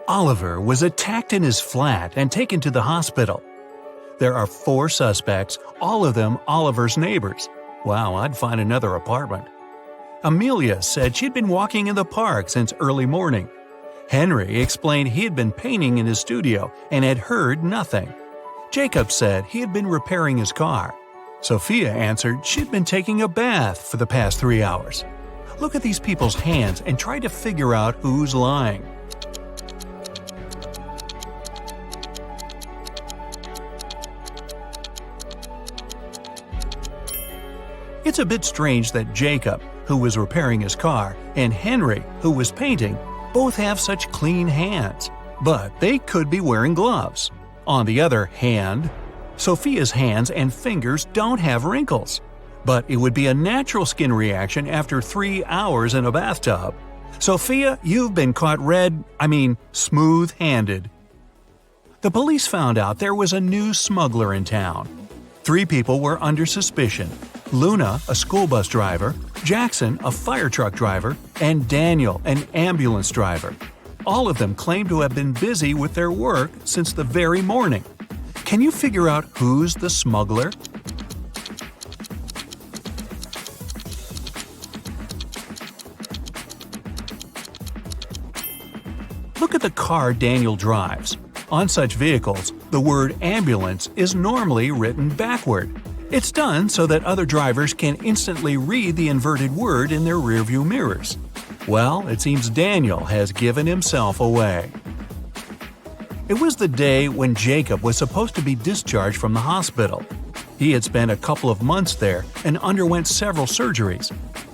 Oliver was attacked in his flat and taken to the hospital. There are 4 suspects, all of them Oliver's neighbors. Wow, I'd find another apartment. Amelia said she'd been walking in the park since early morning. Henry explained he had been painting in his studio and had heard nothing. Jacob said he had been repairing his car. Sophia answered she'd been taking a bath for the past 3 hours. Look at these people's hands and try to figure out who's lying. It's a bit strange that Jacob, who was repairing his car, and Henry, who was painting, both have such clean hands, but they could be wearing gloves. On the other hand, Sophia's hands and fingers don't have wrinkles, but it would be a natural skin reaction after 3 hours in a bathtub. Sophia, you've been caught smooth-handed. The police found out there was a new smuggler in town. 3 people were under suspicion: Luna, a school bus driver, Jackson, a fire truck driver, and Daniel, an ambulance driver. All of them claimed to have been busy with their work since the very morning. Can you figure out who's the smuggler? Look at the car Daniel drives. On such vehicles, the word ambulance is normally written backward. It's done so that other drivers can instantly read the inverted word in their rearview mirrors. Well, it seems Daniel has given himself away. It was the day when Jacob was supposed to be discharged from the hospital. He had spent a couple of months there and underwent several surgeries.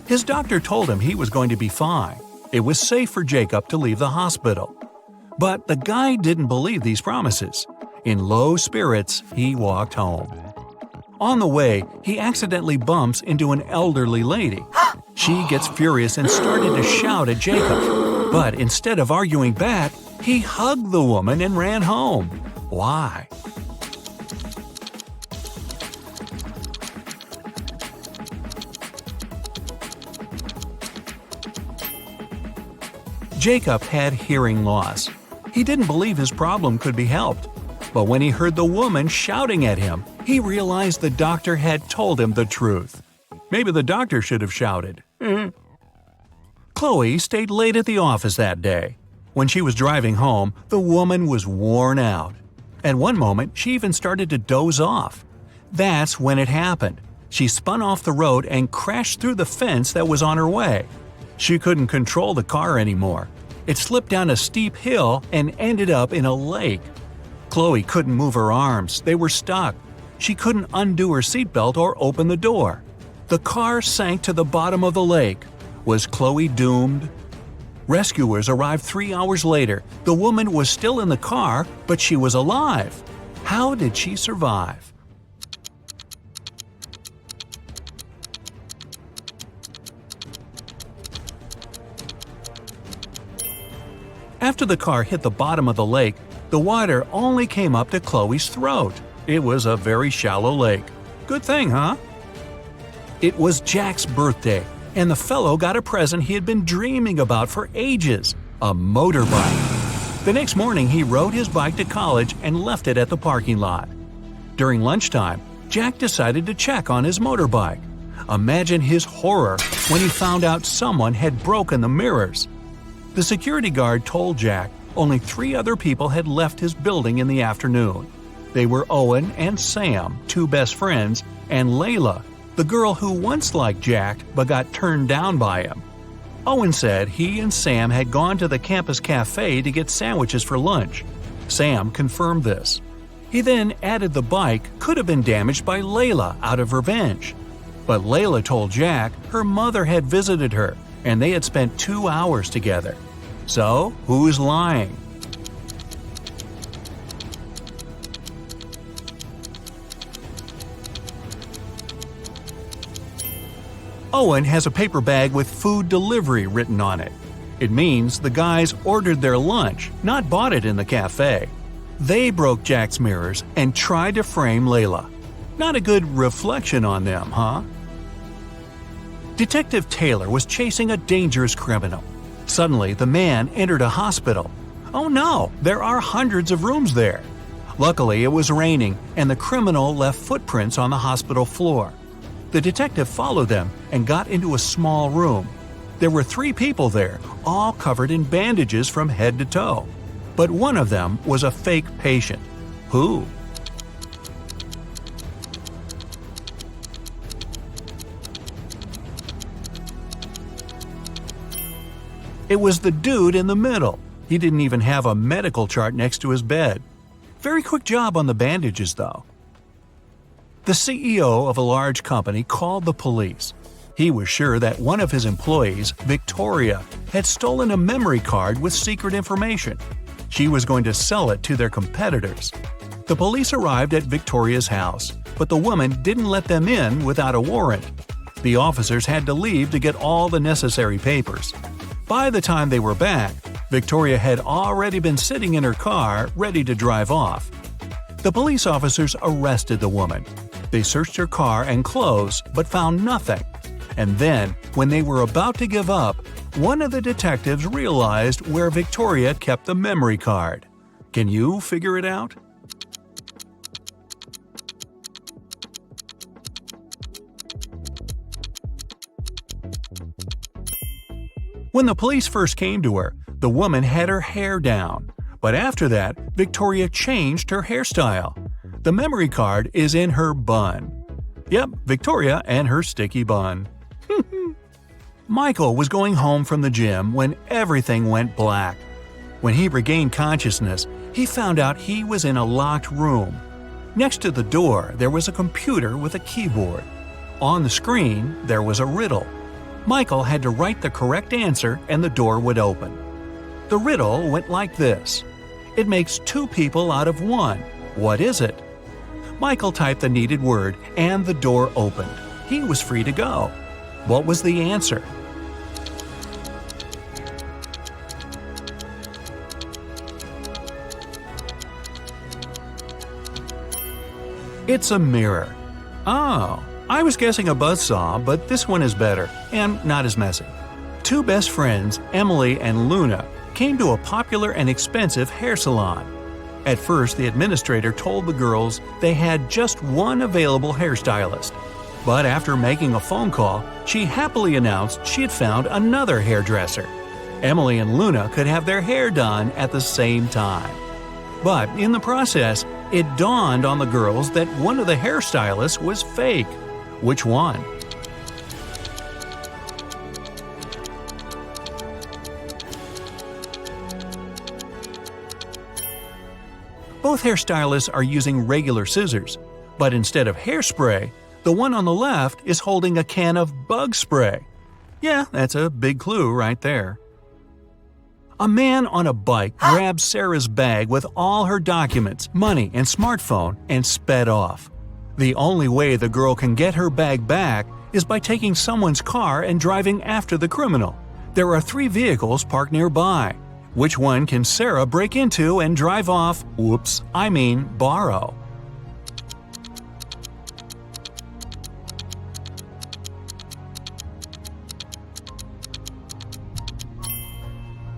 His doctor told him he was going to be fine. It was safe for Jacob to leave the hospital. But the guy didn't believe these promises. In low spirits, he walked home. On the way, he accidentally bumps into an elderly lady. She gets furious and started to shout at Jacob. But instead of arguing back, he hugged the woman and ran home. Why? Jacob had hearing loss. He didn't believe his problem could be helped. But when he heard the woman shouting at him, he realized the doctor had told him the truth. Maybe the doctor should have shouted. Chloe stayed late at the office that day. When she was driving home, the woman was worn out. At one moment, she even started to doze off. That's when it happened. She spun off the road and crashed through the fence that was on her way. She couldn't control the car anymore. It slipped down a steep hill and ended up in a lake. Chloe couldn't move her arms, they were stuck. She couldn't undo her seatbelt or open the door. The car sank to the bottom of the lake. Was Chloe doomed? Rescuers arrived 3 hours later. The woman was still in the car, but she was alive. How did she survive? After the car hit the bottom of the lake, the water only came up to Chloe's throat. It was a very shallow lake. Good thing, huh? It was Jack's birthday, and the fellow got a present he had been dreaming about for ages – a motorbike. The next morning, he rode his bike to college and left it at the parking lot. During lunchtime, Jack decided to check on his motorbike. Imagine his horror when he found out someone had broken the mirrors. The security guard told Jack only 3 other people had left his building in the afternoon. They were Owen and Sam, 2 best friends, and Layla, the girl who once liked Jack but got turned down by him. Owen said he and Sam had gone to the campus cafe to get sandwiches for lunch. Sam confirmed this. He then added the bike could have been damaged by Layla out of revenge. But Layla told Jack her mother had visited her and they had spent 2 hours together. So, who's lying? Owen has a paper bag with food delivery written on it. It means the guys ordered their lunch, not bought it in the cafe. They broke Jack's mirrors and tried to frame Layla. Not a good reflection on them, huh? Detective Taylor was chasing a dangerous criminal. Suddenly, the man entered a hospital. Oh no, there are hundreds of rooms there. Luckily, it was raining, and the criminal left footprints on the hospital floor. The detective followed them and got into a small room. There were 3 people there, all covered in bandages from head to toe. But one of them was a fake patient. Who? It was the dude in the middle. He didn't even have a medical chart next to his bed. Very quick job on the bandages, though. The CEO of a large company called the police. He was sure that one of his employees, Victoria, had stolen a memory card with secret information. She was going to sell it to their competitors. The police arrived at Victoria's house, but the woman didn't let them in without a warrant. The officers had to leave to get all the necessary papers. By the time they were back, Victoria had already been sitting in her car, ready to drive off. The police officers arrested the woman. They searched her car and clothes, but found nothing. And then, when they were about to give up, one of the detectives realized where Victoria kept the memory card. Can you figure it out? When the police first came to her, the woman had her hair down. But after that, Victoria changed her hairstyle. The memory card is in her bun. Yep, Victoria and her sticky bun. Michael was going home from the gym when everything went black. When he regained consciousness, he found out he was in a locked room. Next to the door, there was a computer with a keyboard. On the screen, there was a riddle. Michael had to write the correct answer and the door would open. The riddle went like this. It makes 2 people out of 1. What is it? Michael typed the needed word and the door opened. He was free to go. What was the answer? It's a mirror. Oh, I was guessing a buzzsaw, but this one is better and not as messy. 2 best friends, Emily and Luna, came to a popular and expensive hair salon. At first, the administrator told the girls they had just one available hairstylist. But after making a phone call, she happily announced she had found another hairdresser. Emily and Luna could have their hair done at the same time. But in the process, it dawned on the girls that one of the hairstylists was fake. Which one? Both hairstylists are using regular scissors, but instead of hairspray, the one on the left is holding a can of bug spray. Yeah, that's a big clue right there. A man on a bike grabbed Sarah's bag with all her documents, money, and smartphone and sped off. The only way the girl can get her bag back is by taking someone's car and driving after the criminal. There are 3 vehicles parked nearby. Which one can Sarah break into and drive off? Borrow.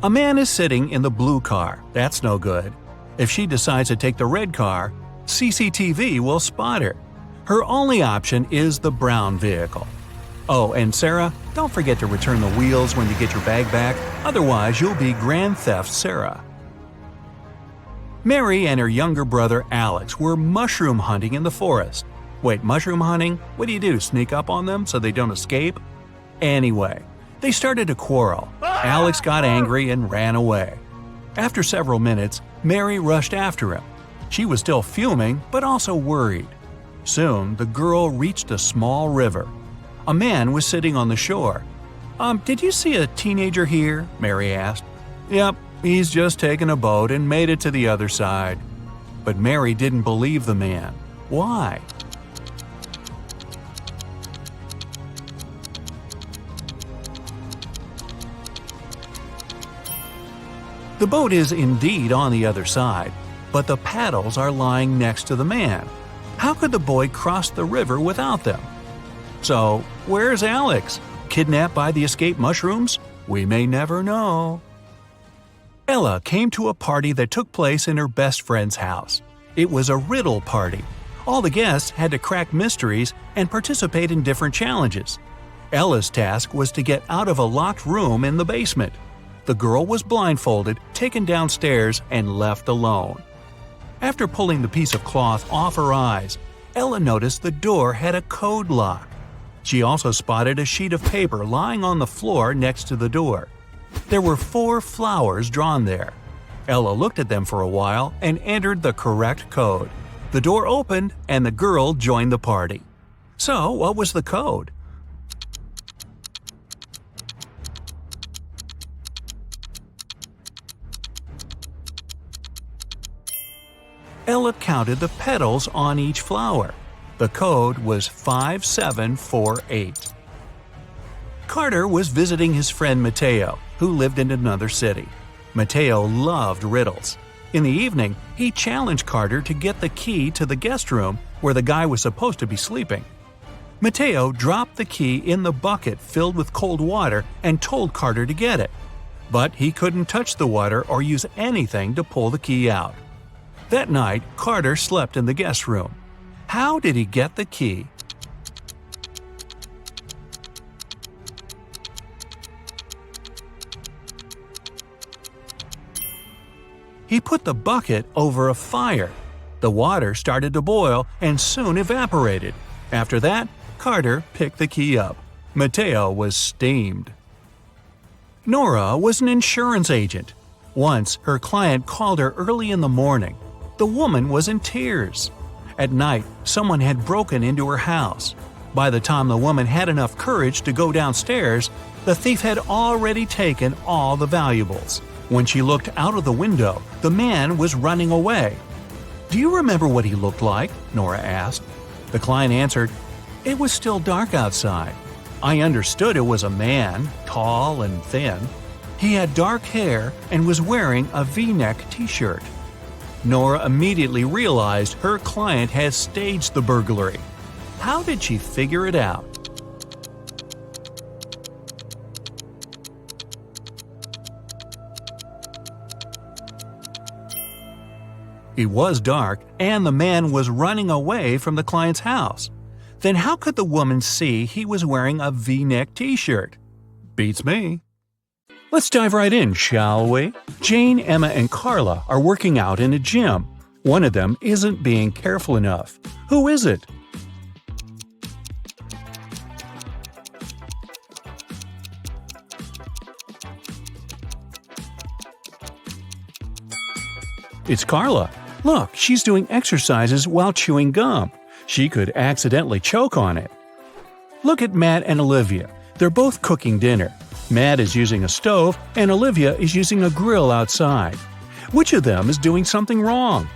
A man is sitting in the blue car. That's no good. If she decides to take the red car, CCTV will spot her. Her only option is the brown vehicle. Oh, and Sarah, don't forget to return the wheels when you get your bag back, otherwise you'll be Grand Theft Sarah. Mary and her younger brother Alex were mushroom hunting in the forest. Wait, mushroom hunting? What do? Sneak up on them so they don't escape? Anyway, they started to quarrel. Alex got angry and ran away. After several minutes, Mary rushed after him. She was still fuming, but also worried. Soon, the girl reached a small river. A man was sitting on the shore. Did you see a teenager here?" Mary asked. "Yep, he's just taken a boat and made it to the other side." But Mary didn't believe the man. Why? The boat is indeed on the other side, but the paddles are lying next to the man. How could the boy cross the river without them? So, where's Alex? Kidnapped by the escaped mushrooms? We may never know. Ella came to a party that took place in her best friend's house. It was a riddle party. All the guests had to crack mysteries and participate in different challenges. Ella's task was to get out of a locked room in the basement. The girl was blindfolded, taken downstairs, and left alone. After pulling the piece of cloth off her eyes, Ella noticed the door had a code lock. She also spotted a sheet of paper lying on the floor next to the door. There were 4 flowers drawn there. Ella looked at them for a while and entered the correct code. The door opened and the girl joined the party. So, what was the code? Ella counted the petals on each flower. The code was 5748. Carter was visiting his friend Mateo, who lived in another city. Mateo loved riddles. In the evening, he challenged Carter to get the key to the guest room where the guy was supposed to be sleeping. Mateo dropped the key in the bucket filled with cold water and told Carter to get it. But he couldn't touch the water or use anything to pull the key out. That night, Carter slept in the guest room. How did he get the key? He put the bucket over a fire. The water started to boil and soon evaporated. After that, Carter picked the key up. Mateo was steamed. Nora was an insurance agent. Once, her client called her early in the morning. The woman was in tears. At night, someone had broken into her house. By the time the woman had enough courage to go downstairs, the thief had already taken all the valuables. When she looked out of the window, the man was running away. "Do you remember what he looked like?" Nora asked. The client answered, "It was still dark outside. I understood it was a man, tall and thin. He had dark hair and was wearing a V-neck t-shirt." Nora immediately realized her client had staged the burglary. How did she figure it out? It was dark, and the man was running away from the client's house. Then how could the woman see he was wearing a V-neck t-shirt? Beats me. Let's dive right in, shall we? Jane, Emma, and Carla are working out in a gym. One of them isn't being careful enough. Who is it? It's Carla. Look, she's doing exercises while chewing gum. She could accidentally choke on it. Look at Matt and Olivia. They're both cooking dinner. Matt is using a stove and Olivia is using a grill outside. Which of them is doing something wrong?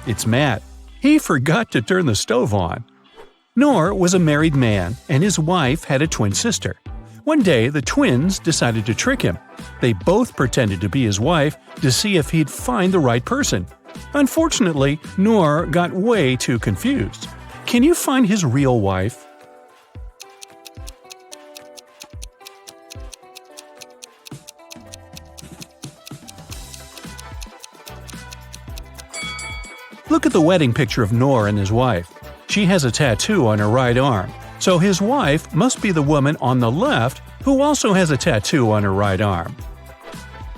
It's Matt. He forgot to turn the stove on. Noor was a married man, and his wife had a twin sister. One day, the twins decided to trick him. They both pretended to be his wife to see if he'd find the right person. Unfortunately, Noor got way too confused. Can you find his real wife? Look at the wedding picture of Noor and his wife. She has a tattoo on her right arm, so his wife must be the woman on the left who also has a tattoo on her right arm.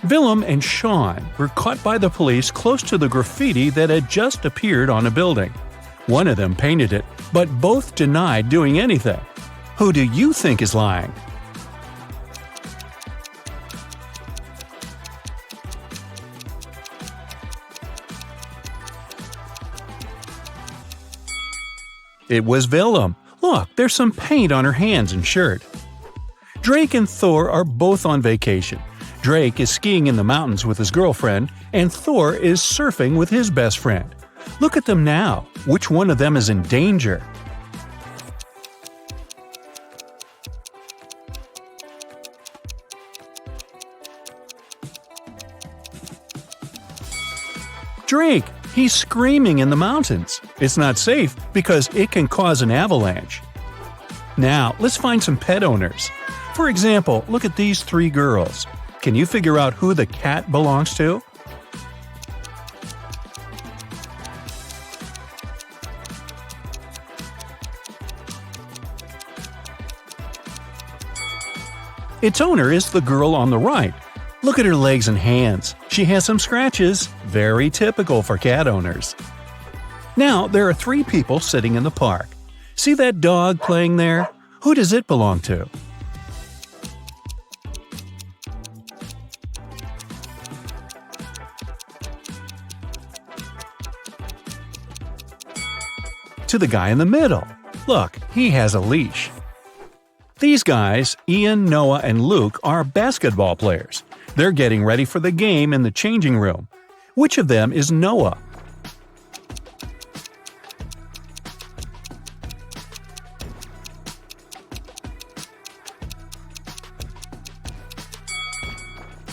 Willem and Sean were caught by the police close to the graffiti that had just appeared on a building. One of them painted it, but both denied doing anything. Who do you think is lying? It was Willem. Look, there's some paint on her hands and shirt. Drake and Thor are both on vacation. Drake is skiing in the mountains with his girlfriend, and Thor is surfing with his best friend. Look at them now. Which one of them is in danger? Drake! He's screaming in the mountains. It's not safe because it can cause an avalanche. Now, let's find some pet owners. For example, look at these 3 girls. Can you figure out who the cat belongs to? Its owner is the girl on the right. Look at her legs and hands. She has some scratches, very typical for cat owners. Now, there are 3 people sitting in the park. See that dog playing there? Who does it belong to? To the guy in the middle. Look, he has a leash. These guys, Ian, Noah, and Luke, are basketball players. They're getting ready for the game in the changing room. Which of them is Noah?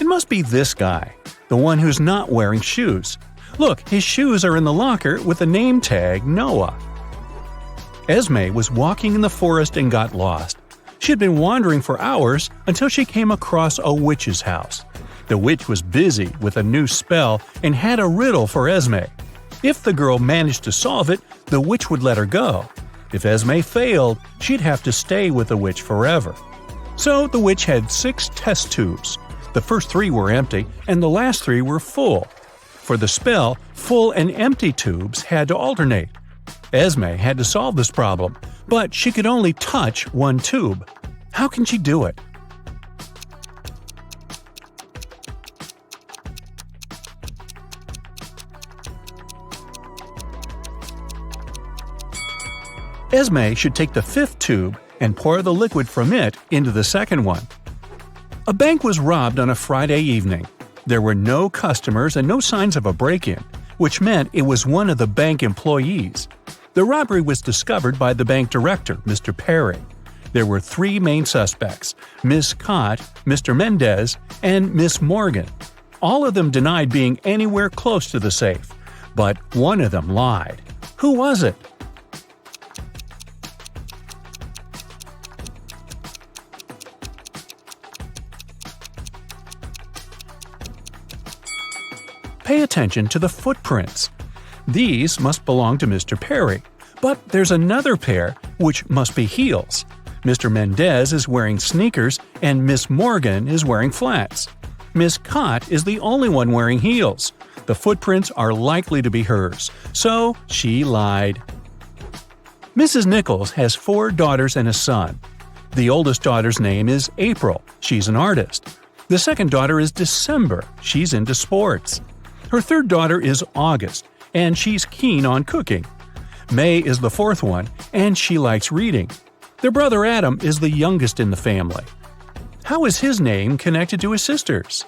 It must be this guy, the one who's not wearing shoes. Look, his shoes are in the locker with the name tag Noah. Esme was walking in the forest and got lost. She had been wandering for hours until she came across a witch's house. The witch was busy with a new spell and had a riddle for Esme. If the girl managed to solve it, the witch would let her go. If Esme failed, she'd have to stay with the witch forever. So the witch had 6 test tubes. The first 3 were empty, and the last 3 were full. For the spell, full and empty tubes had to alternate. Esme had to solve this problem, but she could only touch one tube. How can she do it? Esme should take the 5th tube and pour the liquid from it into the second one. A bank was robbed on a Friday evening. There were no customers and no signs of a break-in, which meant it was one of the bank employees. The robbery was discovered by the bank director, Mr. Perry. There were 3 main suspects, Miss Scott, Mr. Mendez, and Miss Morgan. All of them denied being anywhere close to the safe, but one of them lied. Who was it? Pay attention to the footprints. These must belong to Mr. Perry, but there's another pair which must be heels. Mr. Mendez is wearing sneakers and Miss Morgan is wearing flats. Miss Cott is the only one wearing heels. The footprints are likely to be hers, so she lied. Mrs. Nichols has 4 daughters and a son. The oldest daughter's name is April. She's an artist. The second daughter is December. She's into sports. Her third daughter is August, and she's keen on cooking. May is the 4th one, and she likes reading. Their brother Adam is the youngest in the family. How is his name connected to his sisters?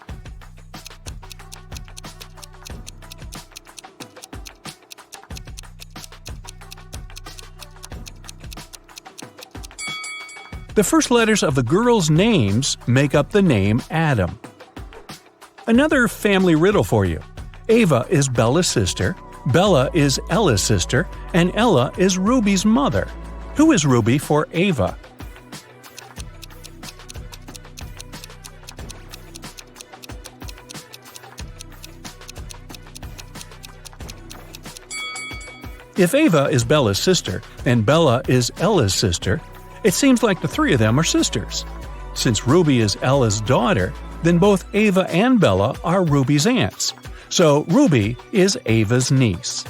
The first letters of the girls' names make up the name Adam. Another family riddle for you. Ava is Bella's sister, Bella is Ella's sister, and Ella is Ruby's mother. Who is Ruby for Ava? If Ava is Bella's sister and Bella is Ella's sister, it seems like the 3 of them are sisters. Since Ruby is Ella's daughter, then both Ava and Bella are Ruby's aunts. So Ruby is Ava's niece.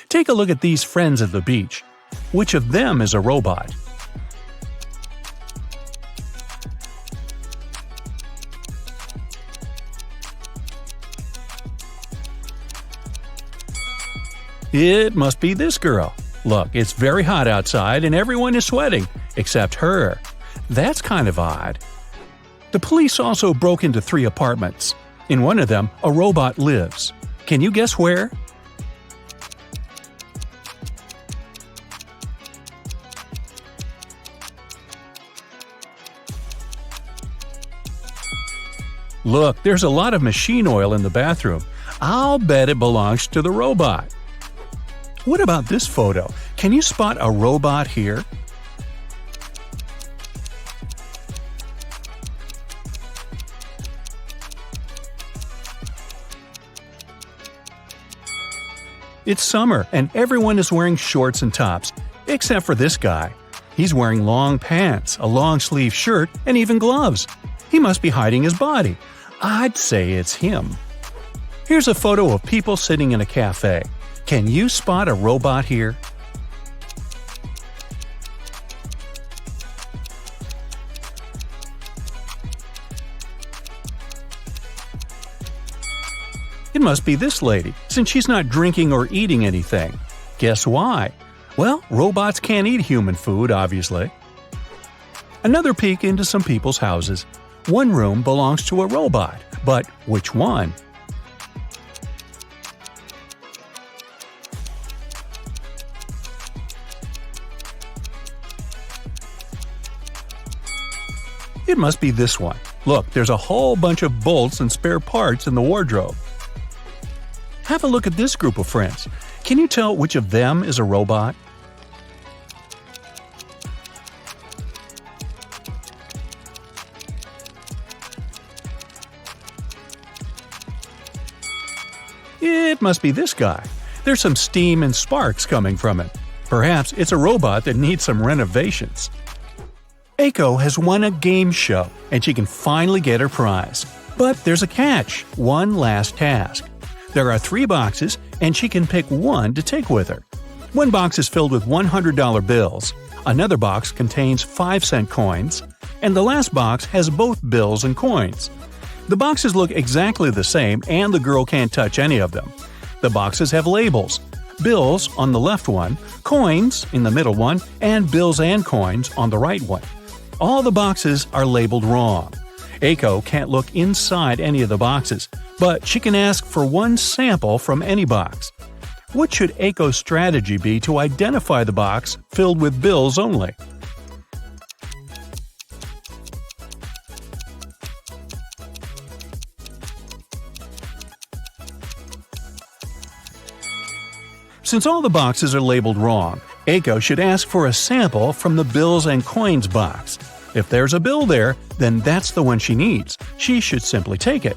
Take a look at these friends at the beach. Which of them is a robot? It must be this girl. Look, it's very hot outside and everyone is sweating, except her. That's kind of odd. The police also broke into 3 apartments. In one of them, a robot lives. Can you guess where? Look, there's a lot of machine oil in the bathroom. I'll bet it belongs to the robot. What about this photo? Can you spot a robot here? It's summer and everyone is wearing shorts and tops, except for this guy. He's wearing long pants, a long-sleeve shirt, and even gloves. He must be hiding his body. I'd say it's him. Here's a photo of people sitting in a cafe. Can you spot a robot here? It must be this lady, since she's not drinking or eating anything. Guess why? Well, robots can't eat human food, obviously. Another peek into some people's houses. One room belongs to a robot, but which one? It must be this one. Look, there's a whole bunch of bolts and spare parts in the wardrobe. Have a look at this group of friends. Can you tell which of them is a robot? It must be this guy. There's some steam and sparks coming from it. Perhaps it's a robot that needs some renovations. Aiko has won a game show, and she can finally get her prize. But there's a catch, one last task. There are 3 boxes, and she can pick one to take with her. One box is filled with $100 bills, another box contains 5-cent coins, and the last box has both bills and coins. The boxes look exactly the same, and the girl can't touch any of them. The boxes have labels: bills on the left one, coins in the middle one, and bills and coins on the right one. All the boxes are labeled wrong. Aiko can't look inside any of the boxes, but she can ask for one sample from any box. What should Aiko's strategy be to identify the box filled with bills only? Since all the boxes are labeled wrong, Aiko should ask for a sample from the bills and coins box. If there's a bill there, then that's the one she needs. She should simply take it.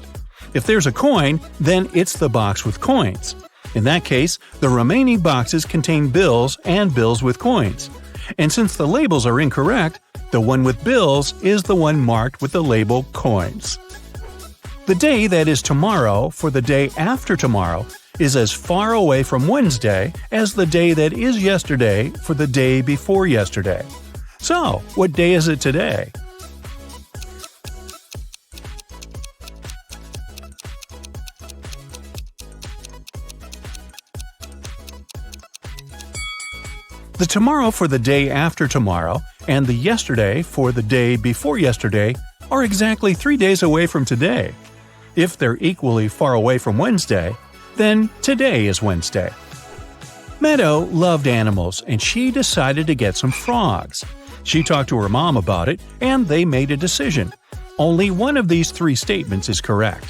If there's a coin, then it's the box with coins. In that case, the remaining boxes contain bills and bills with coins. And since the labels are incorrect, the one with bills is the one marked with the label coins. The day that is tomorrow for the day after tomorrow is as far away from Wednesday as the day that is yesterday for the day before yesterday. So, what day is it today? The tomorrow for the day after tomorrow and the yesterday for the day before yesterday are exactly 3 days away from today. If they're equally far away from Wednesday, then today is Wednesday. Meadow loved animals and she decided to get some frogs. She talked to her mom about it and they made a decision. Only one of these 3 statements is correct.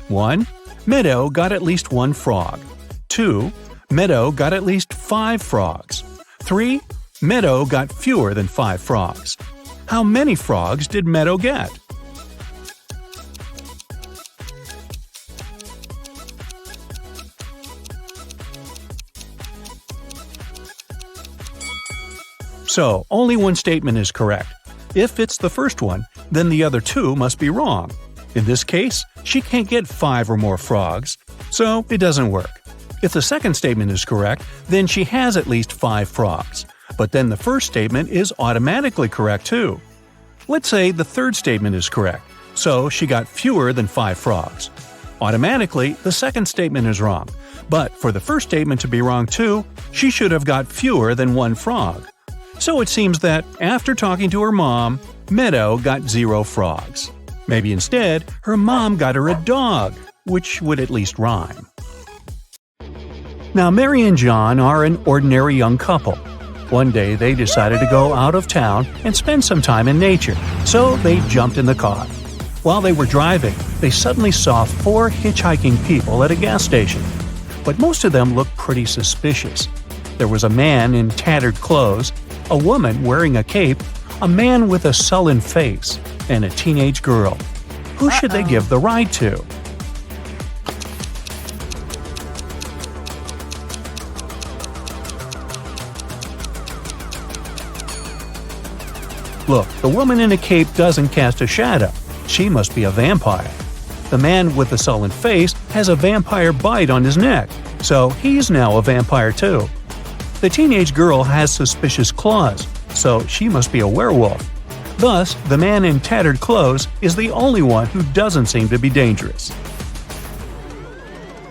1. Meadow got at least 1 frog. 2. Meadow got at least 5 frogs. 3. Meadow got fewer than 5 frogs. How many frogs did Meadow get? So, only one statement is correct. If it's the first one, then the other 2 must be wrong. In this case, she can't get 5 or more frogs, so it doesn't work. If the second statement is correct, then she has at least 5 frogs. But then the first statement is automatically correct too. Let's say the third statement is correct, so she got fewer than 5 frogs. Automatically, the second statement is wrong. But for the first statement to be wrong too, she should have got fewer than 1 frog. So it seems that, after talking to her mom, Meadow got 0 frogs. Maybe instead, her mom got her a dog, which would at least rhyme. Now Mary and John are an ordinary young couple. One day they decided to go out of town and spend some time in nature, so they jumped in the car. While they were driving, they suddenly saw 4 hitchhiking people at a gas station. But most of them looked pretty suspicious. There was a man in tattered clothes, a woman wearing a cape, a man with a sullen face, and a teenage girl. Who should they give the ride to? Look, the woman in a cape doesn't cast a shadow. She must be a vampire. The man with the sullen face has a vampire bite on his neck, so he's now a vampire too. The teenage girl has suspicious claws, so she must be a werewolf. Thus, the man in tattered clothes is the only one who doesn't seem to be dangerous.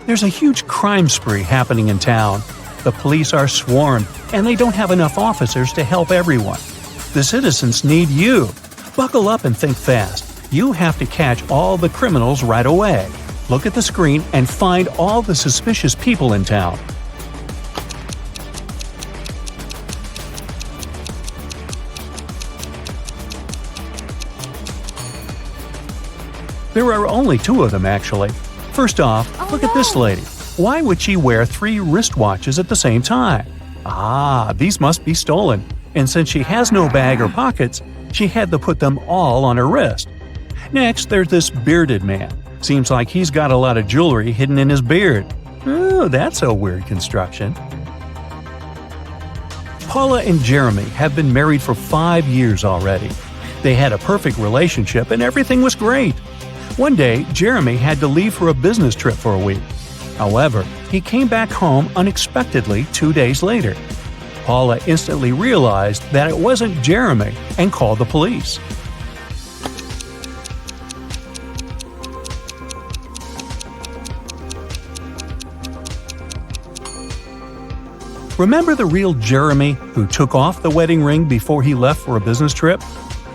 There's a huge crime spree happening in town. The police are swarmed, and they don't have enough officers to help everyone. The citizens need you. Buckle up and think fast. You have to catch all the criminals right away. Look at the screen and find all the suspicious people in town. There are only 2 of them, actually. First off, look at this lady. Why would she wear 3 wristwatches at the same time? These must be stolen. And since she has no bag or pockets, she had to put them all on her wrist. Next, there's this bearded man. Seems like he's got a lot of jewelry hidden in his beard. Oh, that's a weird construction. Paula and Jeremy have been married for 5 years already. They had a perfect relationship and everything was great. One day, Jeremy had to leave for a business trip for a week. However, he came back home unexpectedly 2 days later. Paula instantly realized that it wasn't Jeremy and called the police. Remember the real Jeremy who took off the wedding ring before he left for a business trip?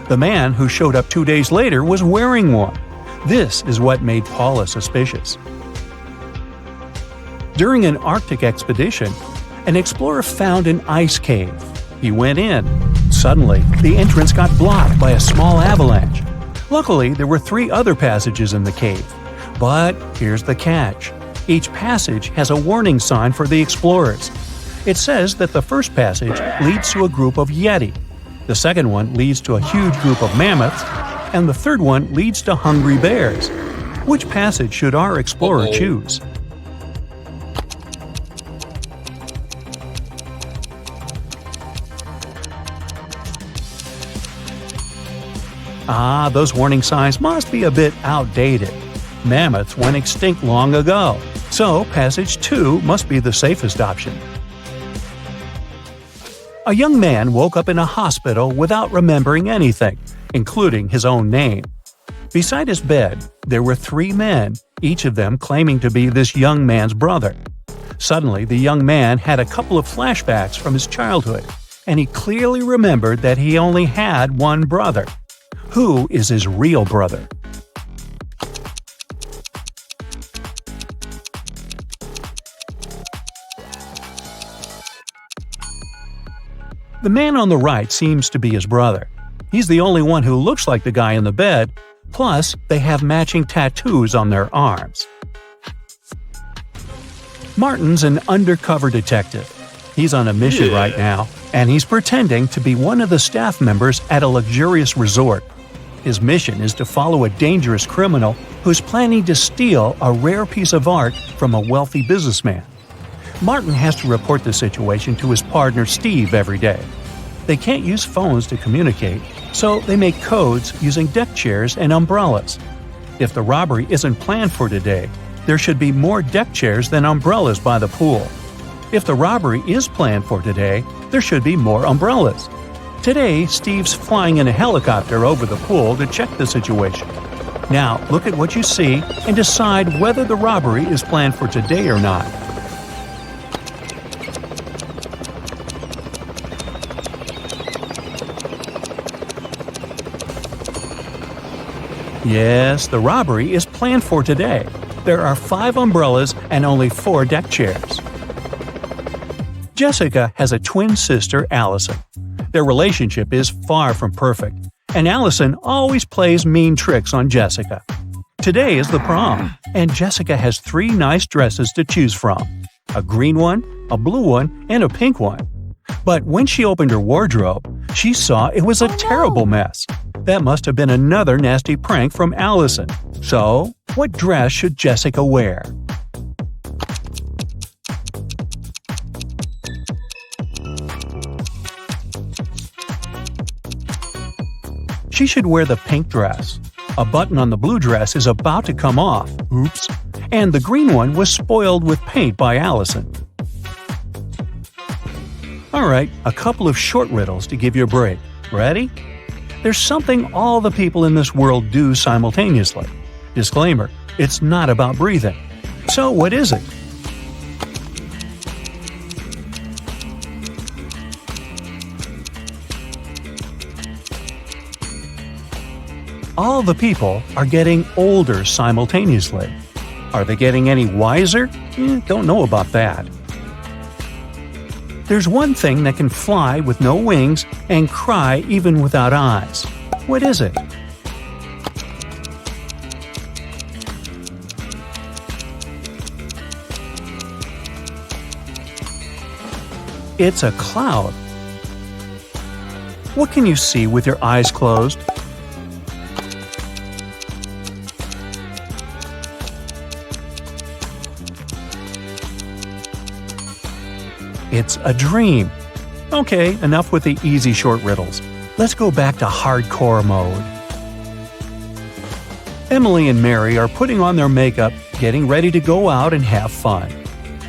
The man who showed up 2 days later was wearing one. This is what made Paula suspicious. During an Arctic expedition, an explorer found an ice cave. He went in. Suddenly, the entrance got blocked by a small avalanche. Luckily, there were 3 other passages in the cave. But here's the catch. Each passage has a warning sign for the explorers. It says that the first passage leads to a group of Yeti, the second one leads to a huge group of mammoths, and the third one leads to hungry bears. Which passage should our explorer choose? Those warning signs must be a bit outdated. Mammoths went extinct long ago, so passage 2 must be the safest option. A young man woke up in a hospital without remembering anything, including his own name. Beside his bed, there were 3 men, each of them claiming to be this young man's brother. Suddenly, the young man had a couple of flashbacks from his childhood, and he clearly remembered that he only had one brother. Who is his real brother? The man on the right seems to be his brother. He's the only one who looks like the guy in the bed, plus they have matching tattoos on their arms. Martin's an undercover detective. He's on a mission right now, and he's pretending to be one of the staff members at a luxurious resort. His mission is to follow a dangerous criminal who's planning to steal a rare piece of art from a wealthy businessman. Martin has to report the situation to his partner Steve every day. They can't use phones to communicate, so they make codes using deck chairs and umbrellas. If the robbery isn't planned for today, there should be more deck chairs than umbrellas by the pool. If the robbery is planned for today, there should be more umbrellas. Today, Steve's flying in a helicopter over the pool to check the situation. Now, look at what you see and decide whether the robbery is planned for today or not. Yes, the robbery is planned for today. There are 5 umbrellas and only 4 deck chairs. Jessica has a twin sister, Allison. Their relationship is far from perfect. and Allison always plays mean tricks on Jessica. Today is the prom, and Jessica has 3 nice dresses to choose from: a green one, a blue one, and a pink one. But when she opened her wardrobe, she saw it was a terrible mess. That must have been another nasty prank from Allison. So, what dress should Jessica wear? She should wear the pink dress. A button on the blue dress is about to come off. Oops. And the green one was spoiled with paint by Allison. Alright, a couple of short riddles to give you a break. Ready? There's something all the people in this world do simultaneously. Disclaimer, it's not about breathing. So what is it? All the people are getting older simultaneously. Are they getting any wiser? Don't know about that. There's one thing that can fly with no wings and cry even without eyes. What is it? It's a cloud. What can you see with your eyes closed? It's a dream. Okay, enough with the easy short riddles. Let's go back to hardcore mode. Emily and Mary are putting on their makeup, getting ready to go out and have fun.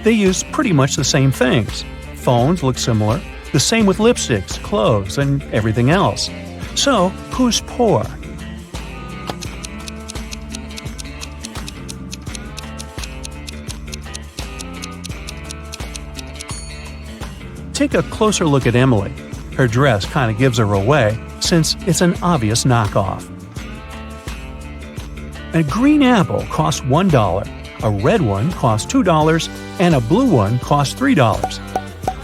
They use pretty much the same things. Phones look similar, the same with lipsticks, clothes, and everything else. So, who's poor? Take a closer look at Emily. Her dress kind of gives her away, since it's an obvious knockoff. A green apple costs $1, a red one costs $2, and a blue one costs $3.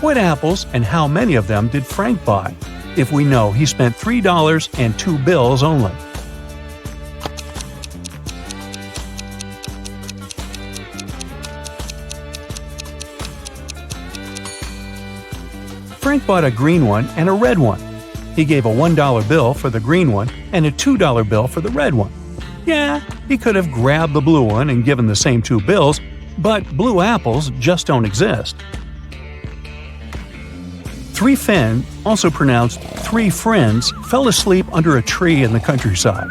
What apples and how many of them did Frank buy, if we know he spent $3 and 2 bills only? Frank bought a green one and a red one. He gave a $1 bill for the green one and a $2 bill for the red one. Yeah, he could have grabbed the blue one and given the same 2 bills, but blue apples just don't exist. 3 Fen, also pronounced 3 friends, fell asleep under a tree in the countryside.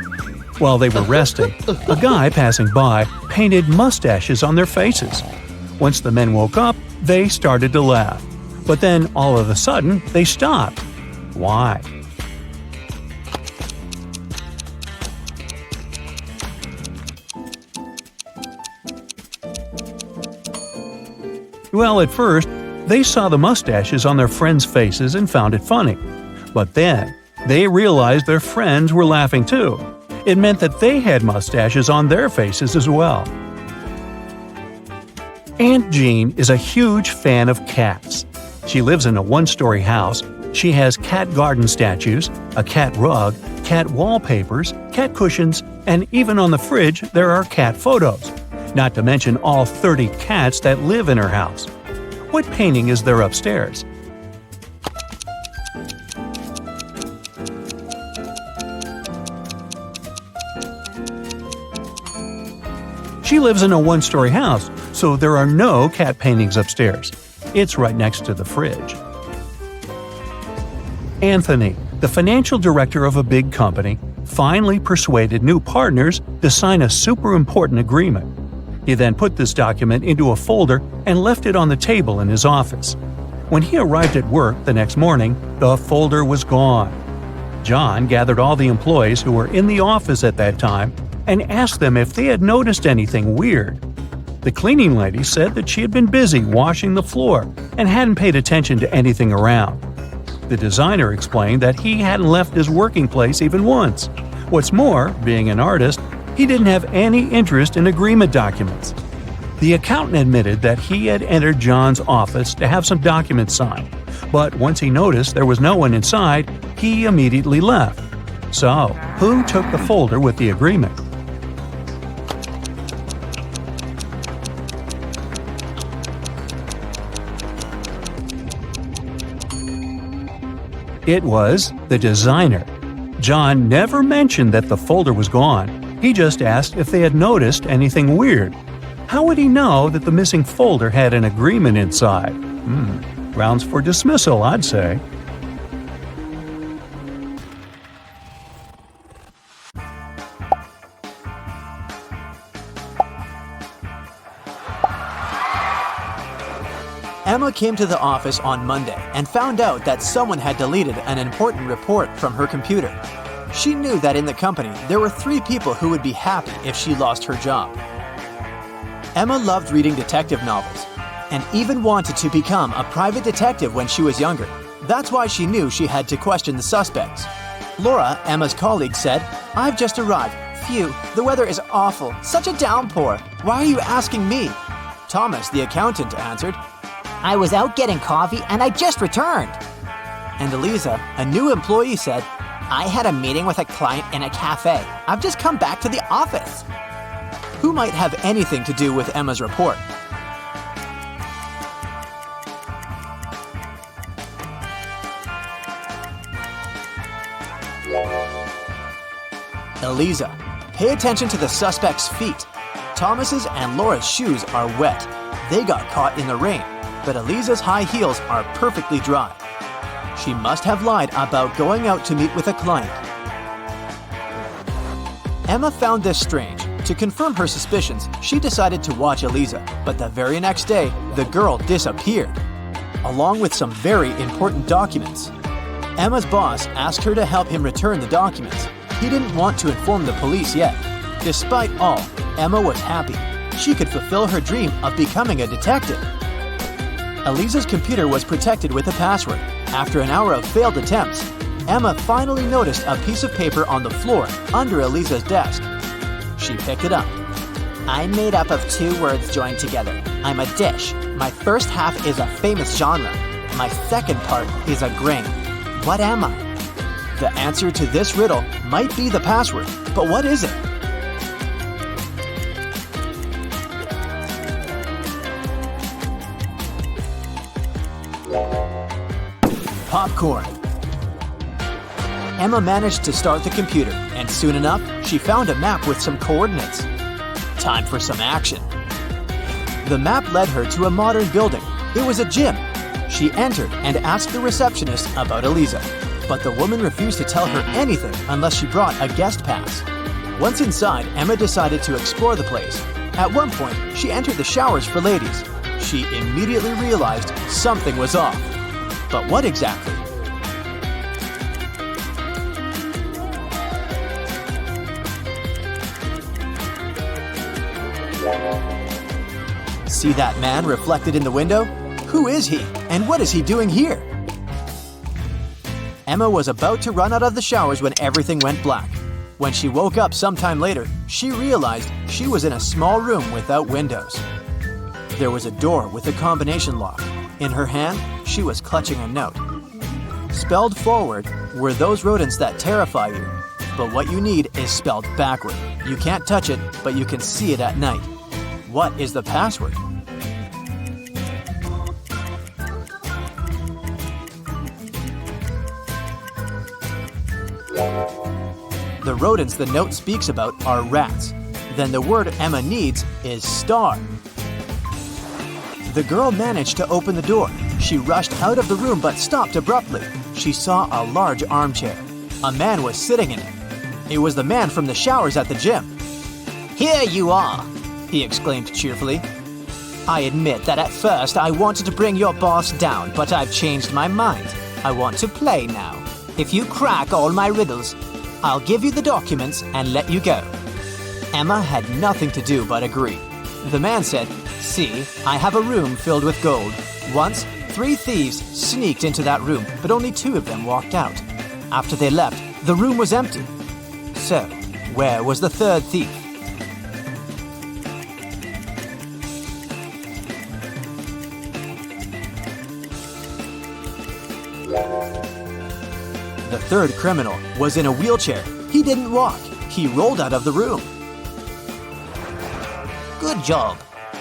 While they were resting, a guy passing by painted mustaches on their faces. Once the men woke up, they started to laugh. But then, all of a sudden, they stopped. Why? Well, at first, they saw the mustaches on their friends' faces and found it funny. But then, they realized their friends were laughing too. It meant that they had mustaches on their faces as well. Aunt Jean is a huge fan of cats. She lives in a 1-story house. She has cat garden statues, a cat rug, cat wallpapers, cat cushions, and even on the fridge there are cat photos. Not to mention all 30 cats that live in her house. What painting is there upstairs? She lives in a 1-story house, so there are no cat paintings upstairs. It's right next to the fridge. Anthony, the financial director of a big company, finally persuaded new partners to sign a super important agreement. He then put this document into a folder and left it on the table in his office. When he arrived at work the next morning, the folder was gone. John gathered all the employees who were in the office at that time and asked them if they had noticed anything weird. The cleaning lady said that she had been busy washing the floor and hadn't paid attention to anything around. The designer explained that he hadn't left his working place even once. What's more, being an artist, he didn't have any interest in agreement documents. The accountant admitted that he had entered John's office to have some documents signed, but once he noticed there was no one inside, he immediately left. So, who took the folder with the agreement? It was the designer. John never mentioned that the folder was gone. He just asked if they had noticed anything weird. How would he know that the missing folder had an agreement inside? Grounds for dismissal, I'd say. Emma came to the office on Monday and found out that someone had deleted an important report from her computer. She knew that in the company there were 3 people who would be happy if she lost her job. Emma loved reading detective novels and even wanted to become a private detective when she was younger. That's why she knew she had to question the suspects. Laura, Emma's colleague, said, "I've just arrived. Phew, the weather is awful. Such a downpour. Why are you asking me?" Thomas, the accountant, answered, "I was out getting coffee and I just returned." And Eliza, a new employee, said, "I had a meeting with a client in a cafe. I've just come back to the office." Who might have anything to do with Emma's report? Eliza. Pay attention to the suspect's feet. Thomas's and Laura's shoes are wet. They got caught in the rain, but Eliza's high heels are perfectly dry. She must have lied about going out to meet with a client. Emma found this strange. To confirm her suspicions, she decided to watch Eliza, but the very next day, the girl disappeared, along with some very important documents. Emma's boss asked her to help him return the documents. He didn't want to inform the police yet. Despite all, Emma was happy. She could fulfill her dream of becoming a detective. Eliza's computer was protected with a password. After an hour of failed attempts, Emma finally noticed a piece of paper on the floor under Eliza's desk. She picked it up. "I'm made up of 2 words joined together. I'm a dish. My first half is a famous genre. My second part is a grain. What am I?" The answer to this riddle might be the password, but what is it? Popcorn. Emma managed to start the computer, and soon enough, she found a map with some coordinates. Time for some action. The map led her to a modern building. It was a gym. She entered and asked the receptionist about Eliza, but the woman refused to tell her anything unless she brought a guest pass. Once inside, Emma decided to explore the place. At one point, she entered the showers for ladies. She immediately realized something was off. But what exactly? See that man reflected in the window? Who is he, and what is he doing here? Emma was about to run out of the showers when everything went black. When she woke up sometime later, she realized she was in a small room without windows. There was a door with a combination lock. In her hand, she was clutching a note. Spelled forward were those rodents that terrify you. But what you need is spelled backward. You can't touch it, but you can see it at night. What is the password? The rodents the note speaks about are rats. Then the word Emma needs is star. The girl managed to open the door. She rushed out of the room but stopped abruptly. She saw a large armchair. A man was sitting in it. It was the man from the showers at the gym. "Here you are," he exclaimed cheerfully. "I admit that at first I wanted to bring your boss down, but I've changed my mind. I want to play now. If you crack all my riddles, I'll give you the documents and let you go." Emma had nothing to do but agree. The man said, "See, I have a room filled with gold. Once, 3 thieves sneaked into that room, but only 2 of them walked out. After they left, the room was empty. So, where was the 3rd thief?" The third criminal was in a wheelchair. He didn't walk. He rolled out of the room. Good job,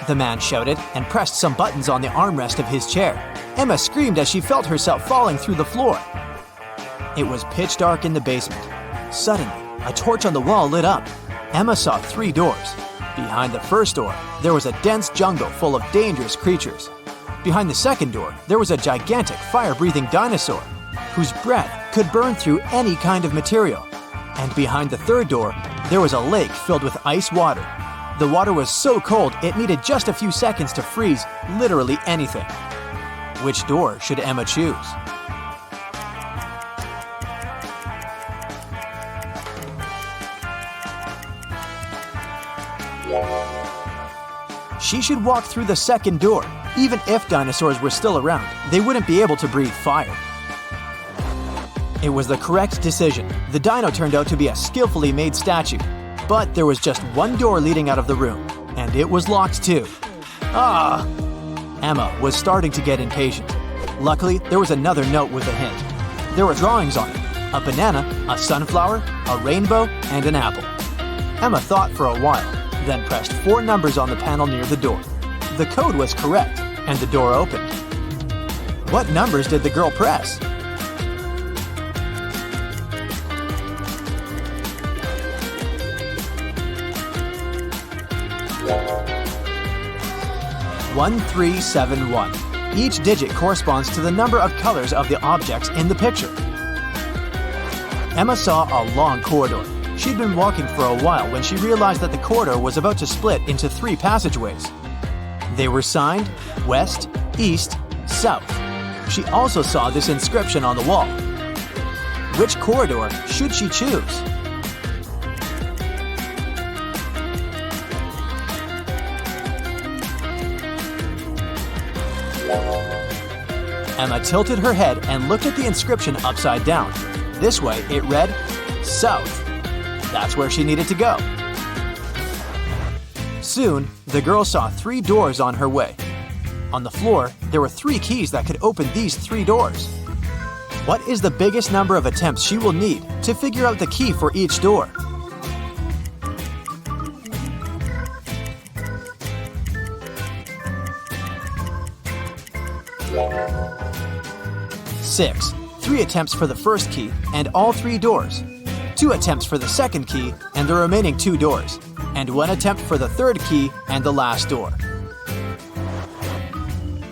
The man shouted and pressed some buttons on the armrest of his chair. Emma screamed as she felt herself falling through the floor. It was pitch dark in the basement. Suddenly, a torch on the wall lit up. Emma saw 3 doors. Behind the first door, there was a dense jungle full of dangerous creatures. Behind the second door, there was a gigantic fire-breathing dinosaur whose breath could burn through any kind of material. And behind the third door, there was a lake filled with ice water. The water was so cold it needed just a few seconds to freeze literally anything. Which door should Emma choose? She should walk through the second door. Even if dinosaurs were still around, they wouldn't be able to breathe fire. It was the correct decision. The dino turned out to be a skillfully made statue. But there was just one door leading out of the room, and it was locked too. Ah! Emma was starting to get impatient. Luckily, there was another note with a hint. There were drawings on it: a banana, a sunflower, a rainbow, and an apple. Emma thought for a while, then pressed 4 numbers on the panel near the door. The code was correct, and the door opened. What numbers did the girl press? One, 3, 7, 1. Each digit corresponds to the number of colors of the objects in the picture. Emma saw a long corridor. She'd been walking for a while when she realized that the corridor was about to split into 3 passageways. They were signed West, East, South. She also saw this inscription on the wall. Which corridor should she choose? Emma tilted her head and looked at the inscription upside down. This way, it read, South. That's where she needed to go. Soon, the girl saw 3 doors on her way. On the floor, there were 3 keys that could open these 3 doors. What is the biggest number of attempts she will need to figure out the key for each door? Six. 3 attempts for the first key and all 3 doors. 2 attempps for the second key and the remaining 2 doors. And 1 attempt for the third key and the last door.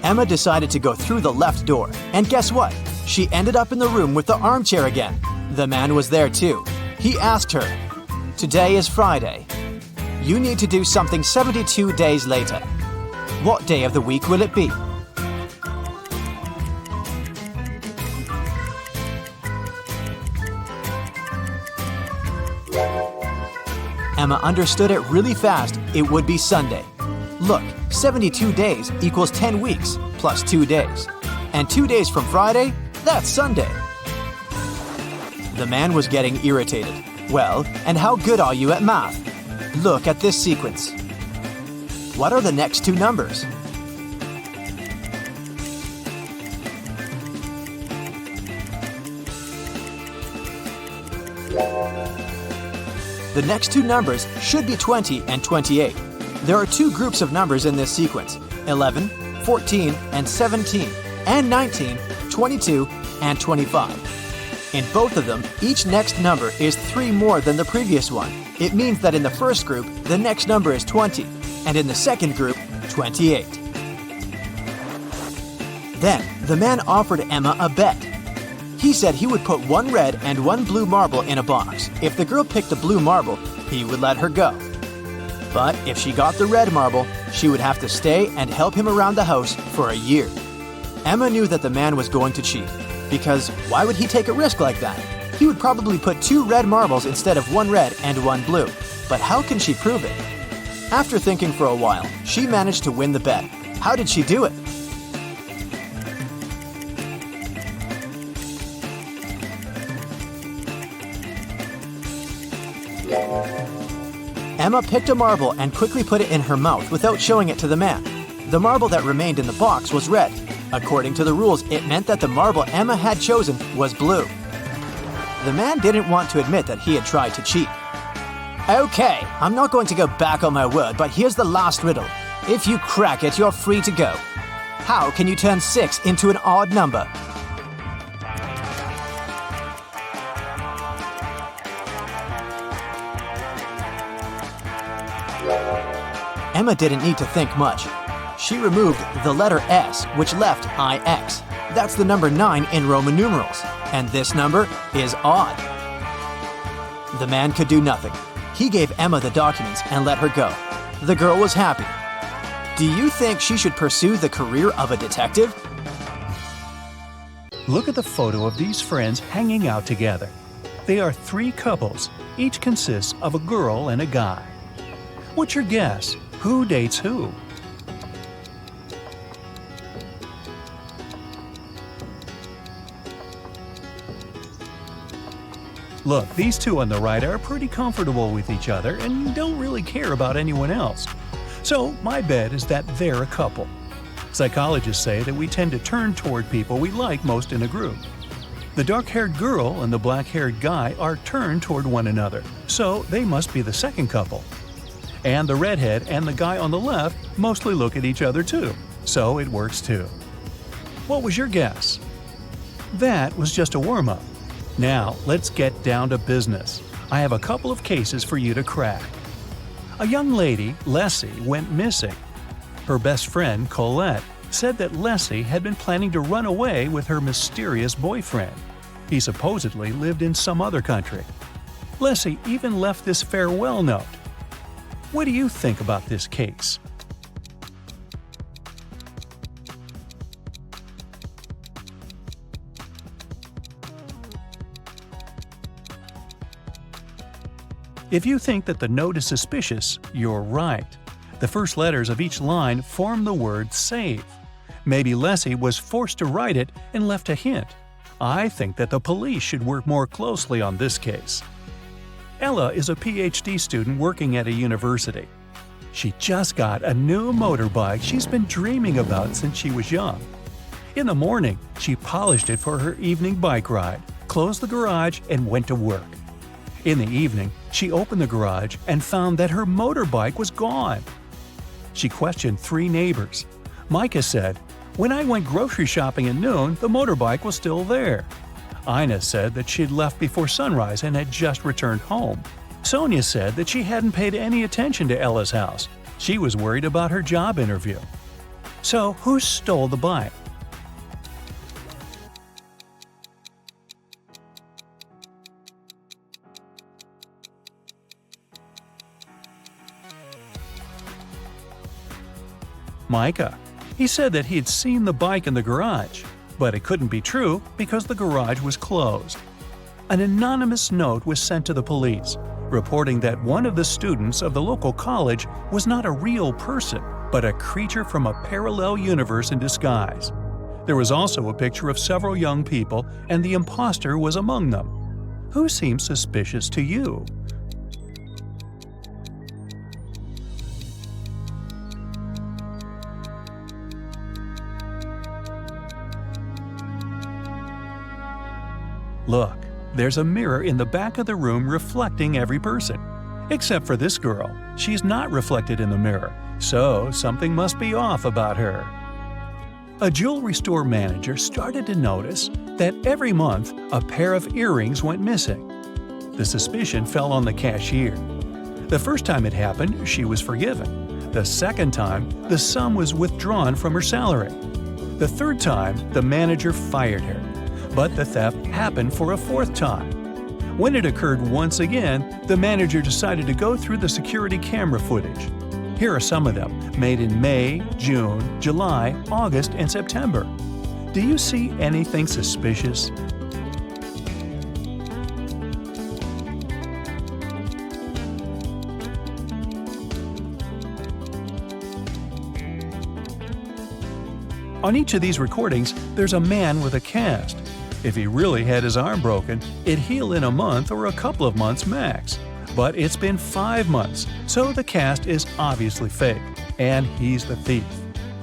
Emma decided to go through the left door. And guess what? She ended up in the room with the armchair again. The man was there too. He asked her, "Today is Friday. You need to do something 72 days later. What day of the week will it be?" Emma understood it really fast. It would be Sunday. Look, 72 days equals 10 weeks plus 2 days. And 2 days from Friday, that's Sunday. The man was getting irritated. Well, and how good are you at math? Look at this sequence. What are the next 2 numbers? The next 2 numbers should be 20 and 28. There are 2 groups of numbers in this sequence: 11, 14, and 17, and 19, 22, and 25. In both of them, each next number is 3 more than the previous one. It means that in the first group, the next number is 20, and in the second group, 28. Then, the man offered Emma a bet. He said he would put 1 red and 1 blue marble in a box. If the girl picked the blue marble, he would let her go. But if she got the red marble, she would have to stay and help him around the house for a year. Emma knew that the man was going to cheat, because why would he take a risk like that? He would probably put 2 red marbles instead of 1 red and 1 blue. But how can she prove it? After thinking for a while, she managed to win the bet. How did she do it? Emma picked a marble and quickly put it in her mouth without showing it to the man. The marble that remained in the box was red. According to the rules, it meant that the marble Emma had chosen was blue. The man didn't want to admit that he had tried to cheat. Okay, I'm not going to go back on my word, but here's the last riddle. If you crack it, you're free to go. How can you turn 6 into an odd number? Emma didn't need to think much. She removed the letter S, which left IX. That's the number 9 in Roman numerals, and this number is odd. The man could do nothing. He gave Emma the documents and let her go. The girl was happy. Do you think she should pursue the career of a detective? Look at the photo of these friends hanging out together. They are 3 couples. Each consists of a girl and a guy. What's your guess? Who dates who? Look, these two on the right are pretty comfortable with each other and don't really care about anyone else. So my bet is that they're a couple. Psychologists say that we tend to turn toward people we like most in a group. The dark-haired girl and the black-haired guy are turned toward one another, so they must be the second couple. And the redhead and the guy on the left mostly look at each other too, so it works too. What was your guess? That was just a warm-up. Now, let's get down to business. I have a couple of cases for you to crack. A young lady, Leslie, went missing. Her best friend, Colette, said that Leslie had been planning to run away with her mysterious boyfriend. He supposedly lived in some other country. Leslie even left this farewell note. What do you think about this case? If you think that the note is suspicious, you're right. The first letters of each line form the word save. Maybe Leslie was forced to write it and left a hint. I think that the police should work more closely on this case. Ella is a PhD student working at a university. She just got a new motorbike she's been dreaming about since she was young. In the morning, she polished it for her evening bike ride, closed the garage, and went to work. In the evening, she opened the garage and found that her motorbike was gone. She questioned 3 neighbors. Micah said, "When I went grocery shopping at noon, the motorbike was still there." Ina said that she'd left before sunrise and had just returned home. Sonia said that she hadn't paid any attention to Ella's house. She was worried about her job interview. So, who stole the bike? Micah. He said that he'd seen the bike in the garage, but it couldn't be true because the garage was closed. An anonymous note was sent to the police, reporting that one of the students of the local college was not a real person, but a creature from a parallel universe in disguise. There was also a picture of several young people, and the imposter was among them. Who seems suspicious to you? Look, there's a mirror in the back of the room reflecting every person. Except for this girl. She's not reflected in the mirror, so something must be off about her. A jewelry store manager started to notice that every month a pair of earrings went missing. The suspicion fell on the cashier. The first time it happened, she was forgiven. The second time, the sum was withdrawn from her salary. The third time, the manager fired her. But the theft happened for a fourth time. When it occurred once again, the manager decided to go through the security camera footage. Here are some of them, made in May, June, July, August, and September. Do you see anything suspicious? On each of these recordings, there's a man with a cast. If he really had his arm broken, it'd heal in a month or a couple of months max. But it's been 5 months, so the cast is obviously fake, and he's the thief.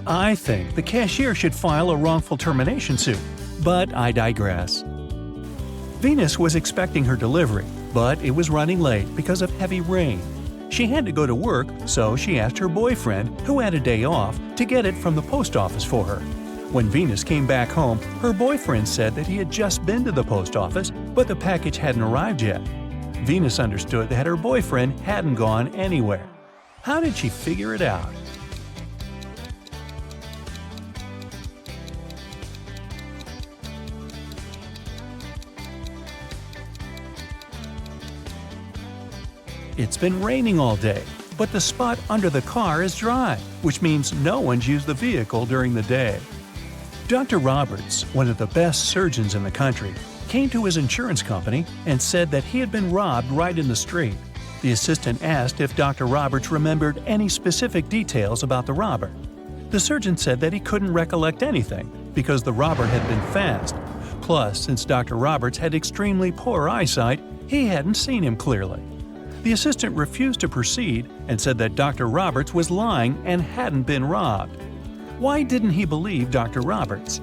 I think the cashier should file a wrongful termination suit, but I digress. Venus was expecting her delivery, but it was running late because of heavy rain. She had to go to work, so she asked her boyfriend, who had a day off, to get it from the post office for her. When Venus came back home, her boyfriend said that he had just been to the post office, but the package hadn't arrived yet. Venus understood that her boyfriend hadn't gone anywhere. How did she figure it out? It's been raining all day, but the spot under the car is dry, which means no one's used the vehicle during the day. Dr. Roberts, one of the best surgeons in the country, came to his insurance company and said that he had been robbed right in the street. The assistant asked if Dr. Roberts remembered any specific details about the robber. The surgeon said that he couldn't recollect anything because the robber had been fast. Plus, since Dr. Roberts had extremely poor eyesight, he hadn't seen him clearly. The assistant refused to proceed and said that Dr. Roberts was lying and hadn't been robbed. Why didn't he believe Dr. Roberts?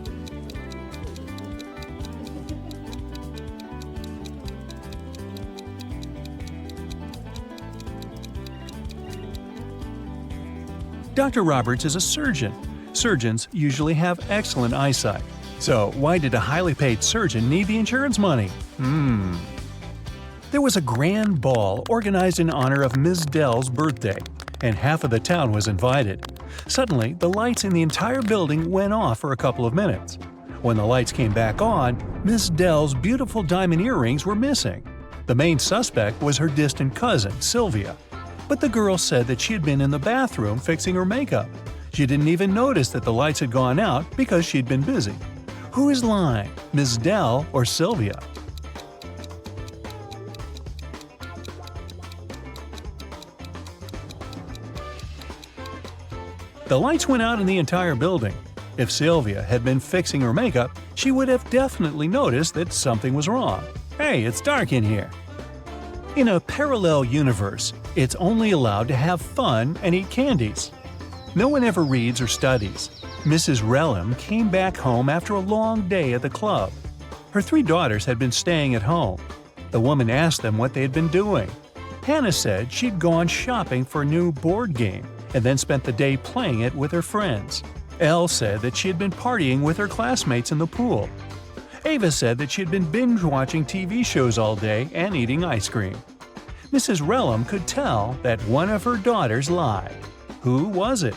Dr. Roberts is a surgeon. Surgeons usually have excellent eyesight. So why did a highly paid surgeon need the insurance money? There was a grand ball organized in honor of Ms. Dell's birthday, and half of the town was invited. Suddenly, the lights in the entire building went off for a couple of minutes. When the lights came back on, Ms. Dell's beautiful diamond earrings were missing. The main suspect was her distant cousin, Sylvia. But the girl said that she had been in the bathroom fixing her makeup. She didn't even notice that the lights had gone out because she'd been busy. Who is lying, Ms. Dell or Sylvia? The lights went out in the entire building. If Sylvia had been fixing her makeup, she would have definitely noticed that something was wrong. Hey, it's dark in here. In a parallel universe, it's only allowed to have fun and eat candies. No one ever reads or studies. Mrs. Relham came back home after a long day at the club. Her 3 daughters had been staying at home. The woman asked them what they had been doing. Hannah said she'd gone shopping for a new board game and then spent the day playing it with her friends. Elle said that she had been partying with her classmates in the pool. Ava said that she had been binge-watching TV shows all day and eating ice cream. Mrs. Relham could tell that one of her daughters lied. Who was it?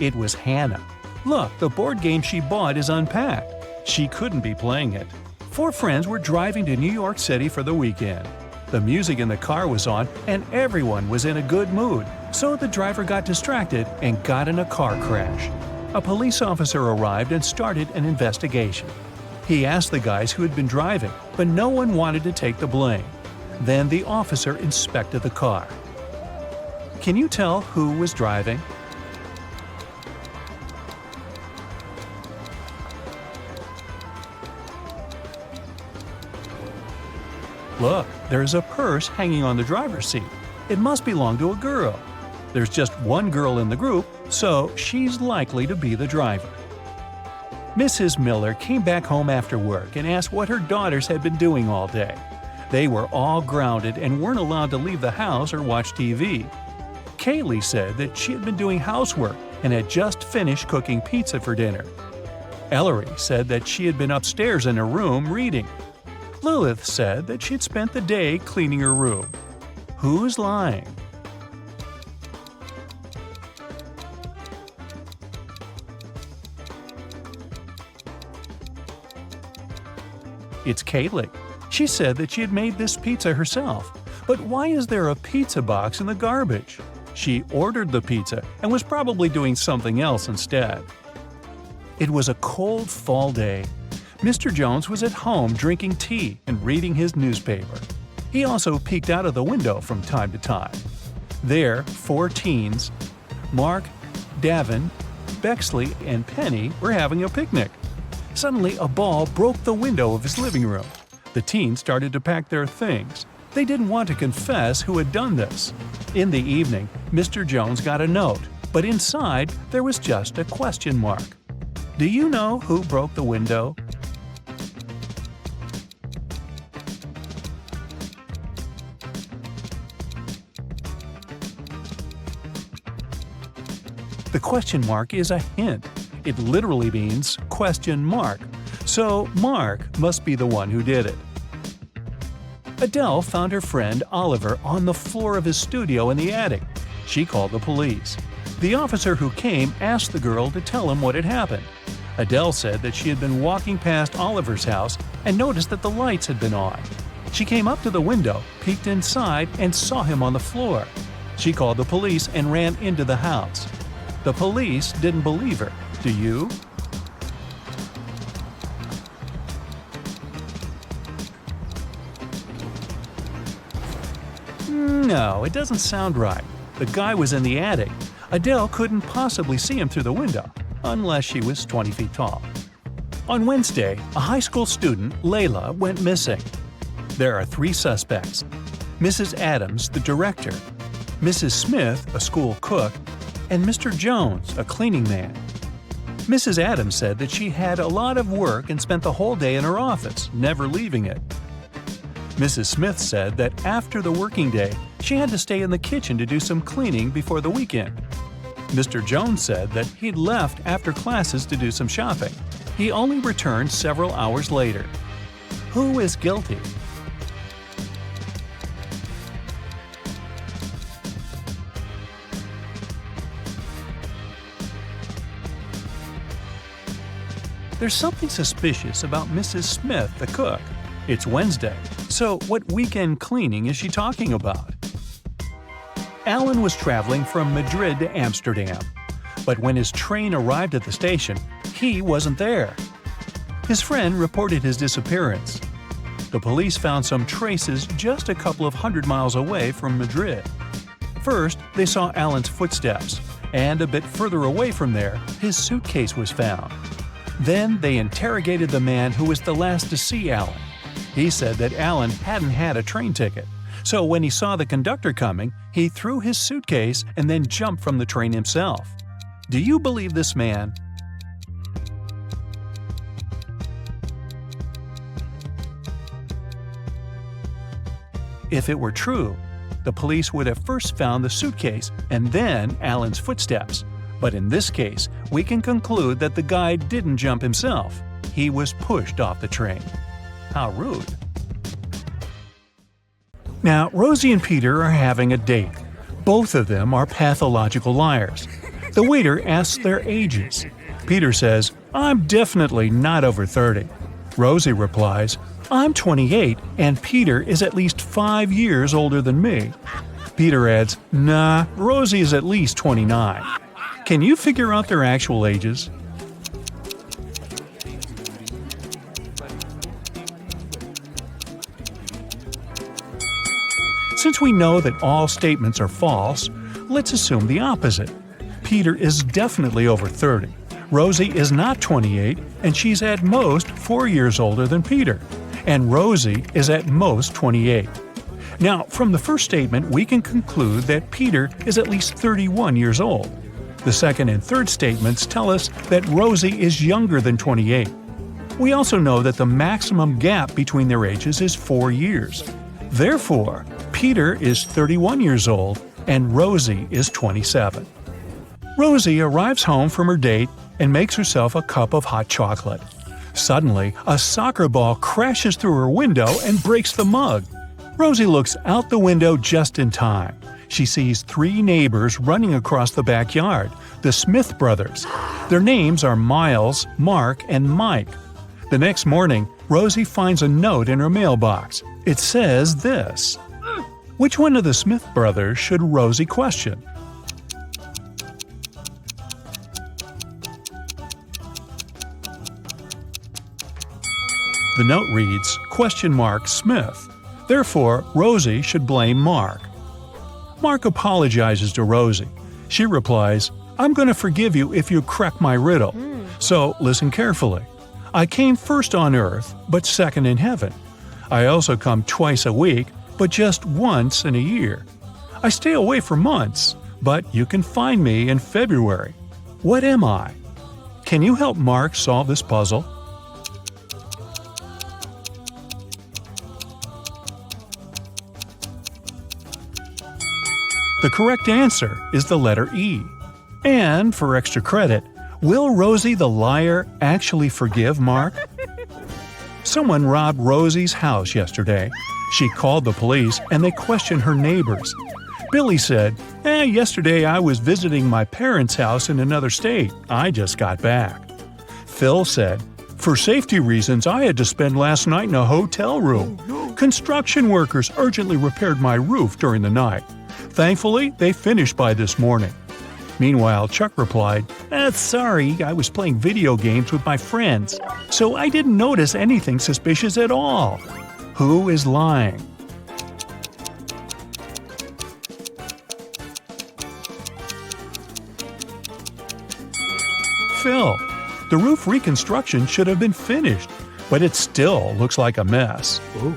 It was Hannah. Look, the board game she bought is unpacked. She couldn't be playing it. 4 friends were driving to New York City for the weekend. The music in the car was on and everyone was in a good mood, so the driver got distracted and got in a car crash. A police officer arrived and started an investigation. He asked the guys who had been driving, but no one wanted to take the blame. Then the officer inspected the car. Can you tell who was driving? Look, there's a purse hanging on the driver's seat. It must belong to a girl. There's just one girl in the group, so she's likely to be the driver. Mrs. Miller came back home after work and asked what her daughters had been doing all day. They were all grounded and weren't allowed to leave the house or watch TV. Kaylee said that she had been doing housework and had just finished cooking pizza for dinner. Ellery said that she had been upstairs in her room reading. Lilith said that she'd spent the day cleaning her room. Who's lying? It's Kaylee. She said that she had made this pizza herself. But why is there a pizza box in the garbage? She ordered the pizza and was probably doing something else instead. It was a cold fall day. Mr. Jones was at home drinking tea and reading his newspaper. He also peeked out of the window from time to time. There, 4 teens, Mark, Davin, Bexley, and Penny, were having a picnic. Suddenly, a ball broke the window of his living room. The teens started to pack their things. They didn't want to confess who had done this. In the evening, Mr. Jones got a note, but inside there was just a question mark. Do you know who broke the window? The question mark is a hint. It literally means question mark. So Mark must be the one who did it. Adele found her friend Oliver on the floor of his studio in the attic. She called the police. The officer who came asked the girl to tell him what had happened. Adele said that she had been walking past Oliver's house and noticed that the lights had been on. She came up to the window, peeked inside, and saw him on the floor. She called the police and ran into the house. The police didn't believe her. Do you? No, it doesn't sound right. The guy was in the attic. Adele couldn't possibly see him through the window, unless she was 20 feet tall. On Wednesday, a high school student, Layla, went missing. There are 3 suspects: Mrs. Adams, the director, Mrs. Smith, a school cook, and Mr. Jones, a cleaning man. Mrs. Adams said that she had a lot of work and spent the whole day in her office, never leaving it. Mrs. Smith said that after the working day, she had to stay in the kitchen to do some cleaning before the weekend. Mr. Jones said that he'd left after classes to do some shopping. He only returned several hours later. Who is guilty? There's something suspicious about Mrs. Smith, the cook. It's Wednesday, so what weekend cleaning is she talking about? Alan was traveling from Madrid to Amsterdam, but when his train arrived at the station, he wasn't there. His friend reported his disappearance. The police found some traces just a couple of 100 miles away from Madrid. First, they saw Alan's footsteps, and a bit further away from there, his suitcase was found. Then they interrogated the man who was the last to see Alan. He said that Alan hadn't had a train ticket, so when he saw the conductor coming, he threw his suitcase and then jumped from the train himself. Do you believe this man? If it were true, the police would have first found the suitcase and then Alan's footsteps. But in this case, we can conclude that the guy didn't jump himself. He was pushed off the train. How rude. Now, Rosie and Peter are having a date. Both of them are pathological liars. The waiter asks their ages. Peter says, "I'm definitely not over 30." Rosie replies, "I'm 28 and Peter is at least 5 years older than me." Peter adds, "Nah, Rosie is at least 29. Can you figure out their actual ages?" Since we know that all statements are false, let's assume the opposite. Peter is definitely over 30. Rosie is not 28, and she's at most 4 years older than Peter. And Rosie is at most 28. Now, from the first statement, we can conclude that Peter is at least 31 years old. The second and third statements tell us that Rosie is younger than 28. We also know that the maximum gap between their ages is 4 years. Therefore, Peter is 31 years old and Rosie is 27. Rosie arrives home from her date and makes herself a cup of hot chocolate. Suddenly, a soccer ball crashes through her window and breaks the mug. Rosie looks out the window just in time. She sees 3 neighbors running across the backyard, the Smith brothers. Their names are Miles, Mark, and Mike. The next morning, Rosie finds a note in her mailbox. It says this: "Which one of the Smith brothers should Rosie question?" The note reads, "Smith. Therefore, Rosie should blame Mark." Mark apologizes to Rosie. She replies, "I'm going to forgive you if you crack my riddle. So listen carefully. I came first on earth, but second in heaven. I also come twice a week, but just once in a year. I stay away for months, but you can find me in February. What am I? Can you help Mark solve this puzzle? The correct answer is the letter E. And for extra credit, will Rosie the liar actually forgive Mark? Someone robbed Rosie's house yesterday. She called the police and they questioned her neighbors. Billy said, yesterday I was visiting my parents' house in another state. I just got back. Phil said, for safety reasons, I had to spend last night in a hotel room. Construction workers urgently repaired my roof during the night. Thankfully, they finished by this morning. Meanwhile, Chuck replied, sorry, I was playing video games with my friends, so I didn't notice anything suspicious at all. Who is lying? Phil. The roof reconstruction should have been finished, but it still looks like a mess. Ooh.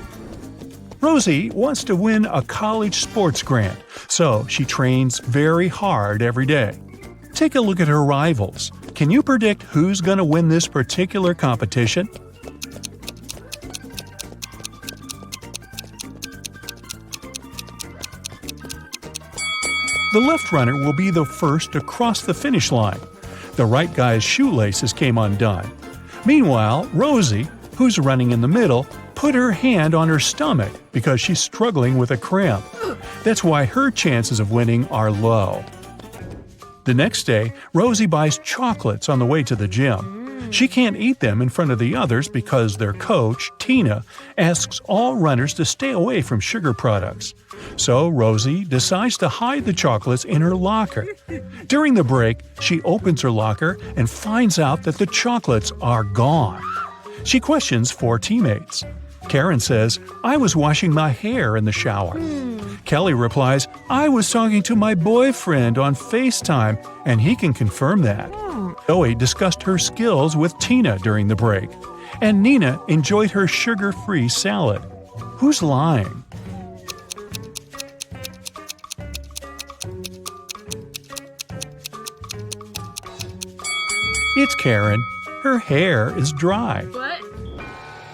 Rosie wants to win a college sports grant, so she trains very hard every day. Take a look at her rivals. Can you predict who's going to win this particular competition? The left runner will be the first to cross the finish line. The right guy's shoelaces came undone. Meanwhile, Rosie, who's running in the middle, put her hand on her stomach because she's struggling with a cramp. That's why her chances of winning are low. The next day, Rosie buys chocolates on the way to the gym. She can't eat them in front of the others because their coach, Tina, asks all runners to stay away from sugar products. So Rosie decides to hide the chocolates in her locker. During the break, she opens her locker and finds out that the chocolates are gone. She questions 4 teammates. Karen says, I was washing my hair in the shower. Kelly replies, I was talking to my boyfriend on FaceTime, and he can confirm that. Zoe discussed her skills with Tina during the break. And Nina enjoyed her sugar-free salad. Who's lying? It's Karen. Her hair is dry. What?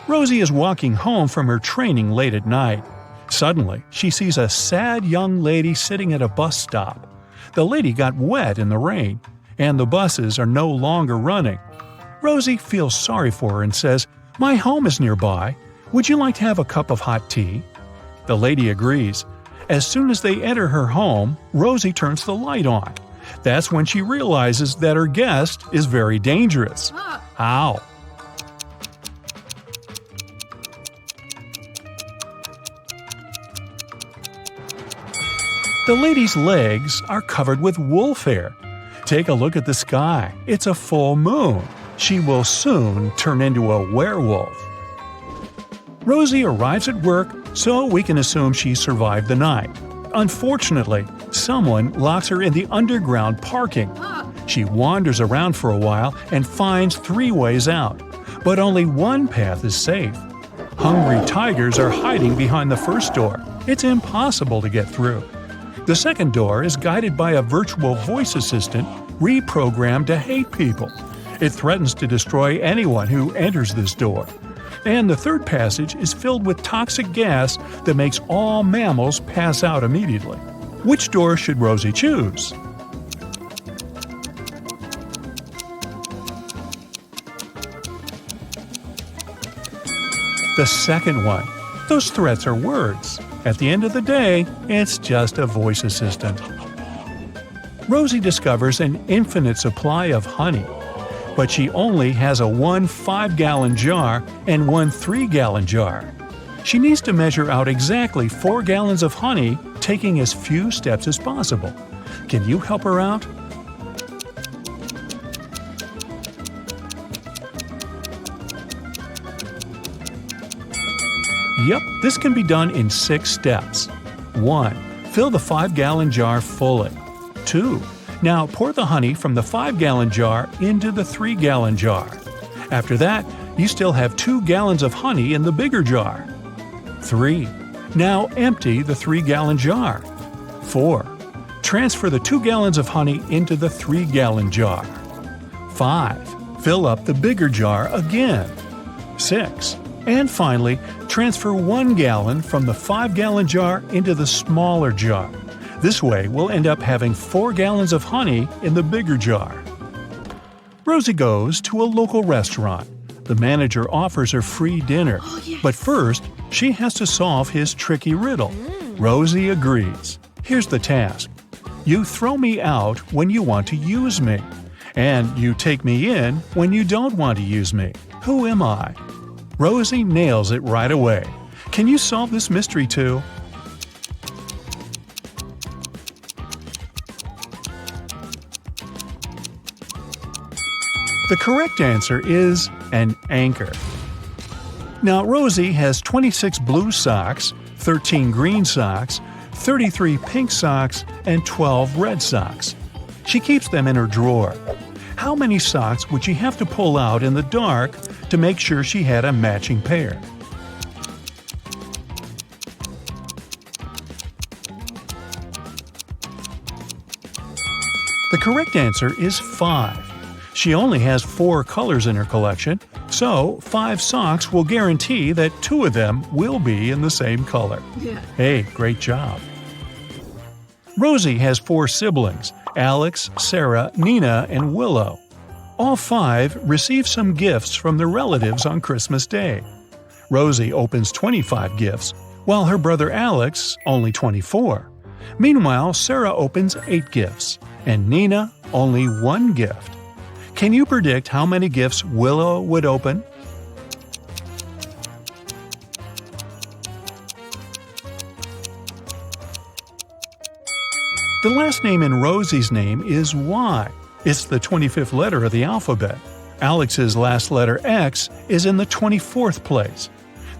Rosie is walking home from her training late at night. Suddenly, she sees a sad young lady sitting at a bus stop. The lady got wet in the rain, and the buses are no longer running. Rosie feels sorry for her and says, My home is nearby. Would you like to have a cup of hot tea? The lady agrees. As soon as they enter her home, Rosie turns the light on. That's when she realizes that her guest is very dangerous. How? The lady's legs are covered with wolf hair. Take a look at the sky. It's a full moon. She will soon turn into a werewolf. Rosie arrives at work, so we can assume she survived the night. Unfortunately, someone locks her in the underground parking. She wanders around for a while and finds 3 ways out, but only one path is safe. Hungry tigers are hiding behind the first door. It's impossible to get through. The second door is guided by a virtual voice assistant reprogrammed to hate people. It threatens to destroy anyone who enters this door. And the third passage is filled with toxic gas that makes all mammals pass out immediately. Which door should Rosie choose? The second one. Those threats are words. At the end of the day, it's just a voice assistant. Rosie discovers an infinite supply of honey, but she only has a 1 5-gallon jar and 1 3-gallon jar. She needs to measure out exactly 4 gallons of honey, taking as few steps as possible. Can you help her out? Yep, this can be done in 6 steps. 1. Fill the 5-gallon jar fully. 2. Now pour the honey from the 5-gallon jar into the 3-gallon jar. After that, you still have 2 gallons of honey in the bigger jar. 3. Now empty the 3-gallon jar. 4. Transfer the 2 gallons of honey into the 3-gallon jar. 5. Fill up the bigger jar again. 6. And finally, transfer 1 gallon from the 5-gallon jar into the smaller jar. This way, we'll end up having 4 gallons of honey in the bigger jar. Rosie goes to a local restaurant. The manager offers her free dinner, but first, she has to solve his tricky riddle. Rosie agrees. Here's the task. You throw me out when you want to use me, and you take me in when you don't want to use me. Who am I? Rosie nails it right away. Can you solve this mystery too? The correct answer is an anchor. Now, Rosie has 26 blue socks, 13 green socks, 33 pink socks, and 12 red socks. She keeps them in her drawer. How many socks would she have to pull out in the dark to make sure she had a matching pair? The correct answer is 5. She only has 4 colors in her collection, so 5 socks will guarantee that 2 of them will be in the same color. Hey, great job! Rosie has 4 siblings: Alex, Sarah, Nina, and Willow. All 5 receive some gifts from their relatives on Christmas Day. Rosie opens 25 gifts, while her brother Alex only 24. Meanwhile, Sarah opens 8 gifts, and Nina only 1 gift. Can you predict how many gifts Willow would open? The last name in Rosie's name is Y. It's the 25th letter of the alphabet. Alex's last letter X is in the 24th place.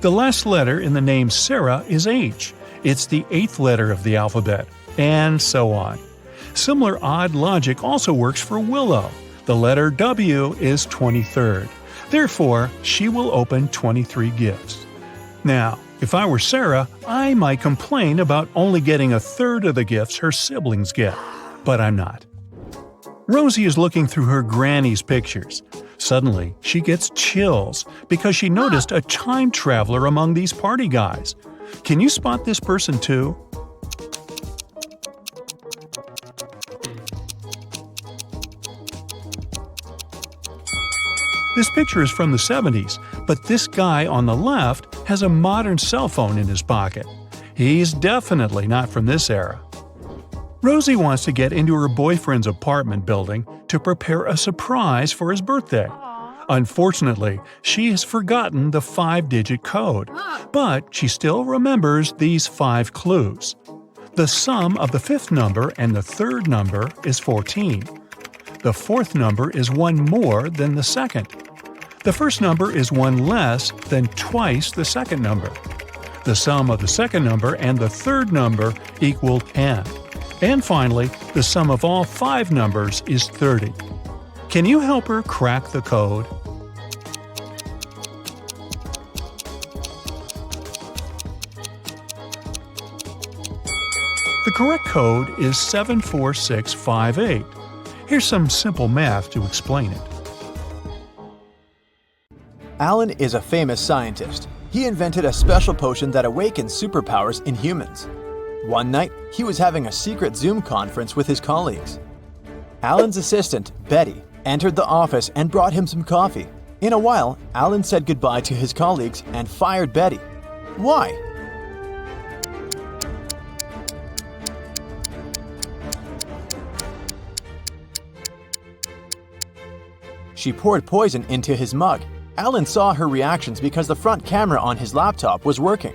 The last letter in the name Sarah is H. It's the 8th letter of the alphabet, and so on. Similar odd logic also works for Willow. The letter W is 23rd. Therefore, she will open 23 gifts. Now, if I were Sarah, I might complain about only getting a third of the gifts her siblings get. But I'm not. Rosie is looking through her granny's pictures. Suddenly, she gets chills because she noticed a time traveler among these party guys. Can you spot this person too? This picture is from the 70s, but this guy on the left has a modern cell phone in his pocket. He's definitely not from this era. Rosie wants to get into her boyfriend's apartment building to prepare a surprise for his birthday. Unfortunately, she has forgotten the 5-digit code, but she still remembers these 5 clues. The sum of the 5th number and the 3rd number is 14. The 4th number is 1 more than the 2nd. The 1st number is 1 less than twice the 2nd number. The sum of the 2nd number and the 3rd number equal 10. And finally, the sum of all 5 numbers is 30. Can you help her crack the code? The correct code is 74658. Here's some simple math to explain it. Alan is a famous scientist. He invented a special potion that awakens superpowers in humans. One night, he was having a secret Zoom conference with his colleagues. Alan's assistant, Betty, entered the office and brought him some coffee. In a while, Alan said goodbye to his colleagues and fired Betty. Why? She poured poison into his mug. Alan saw her reactions because the front camera on his laptop was working.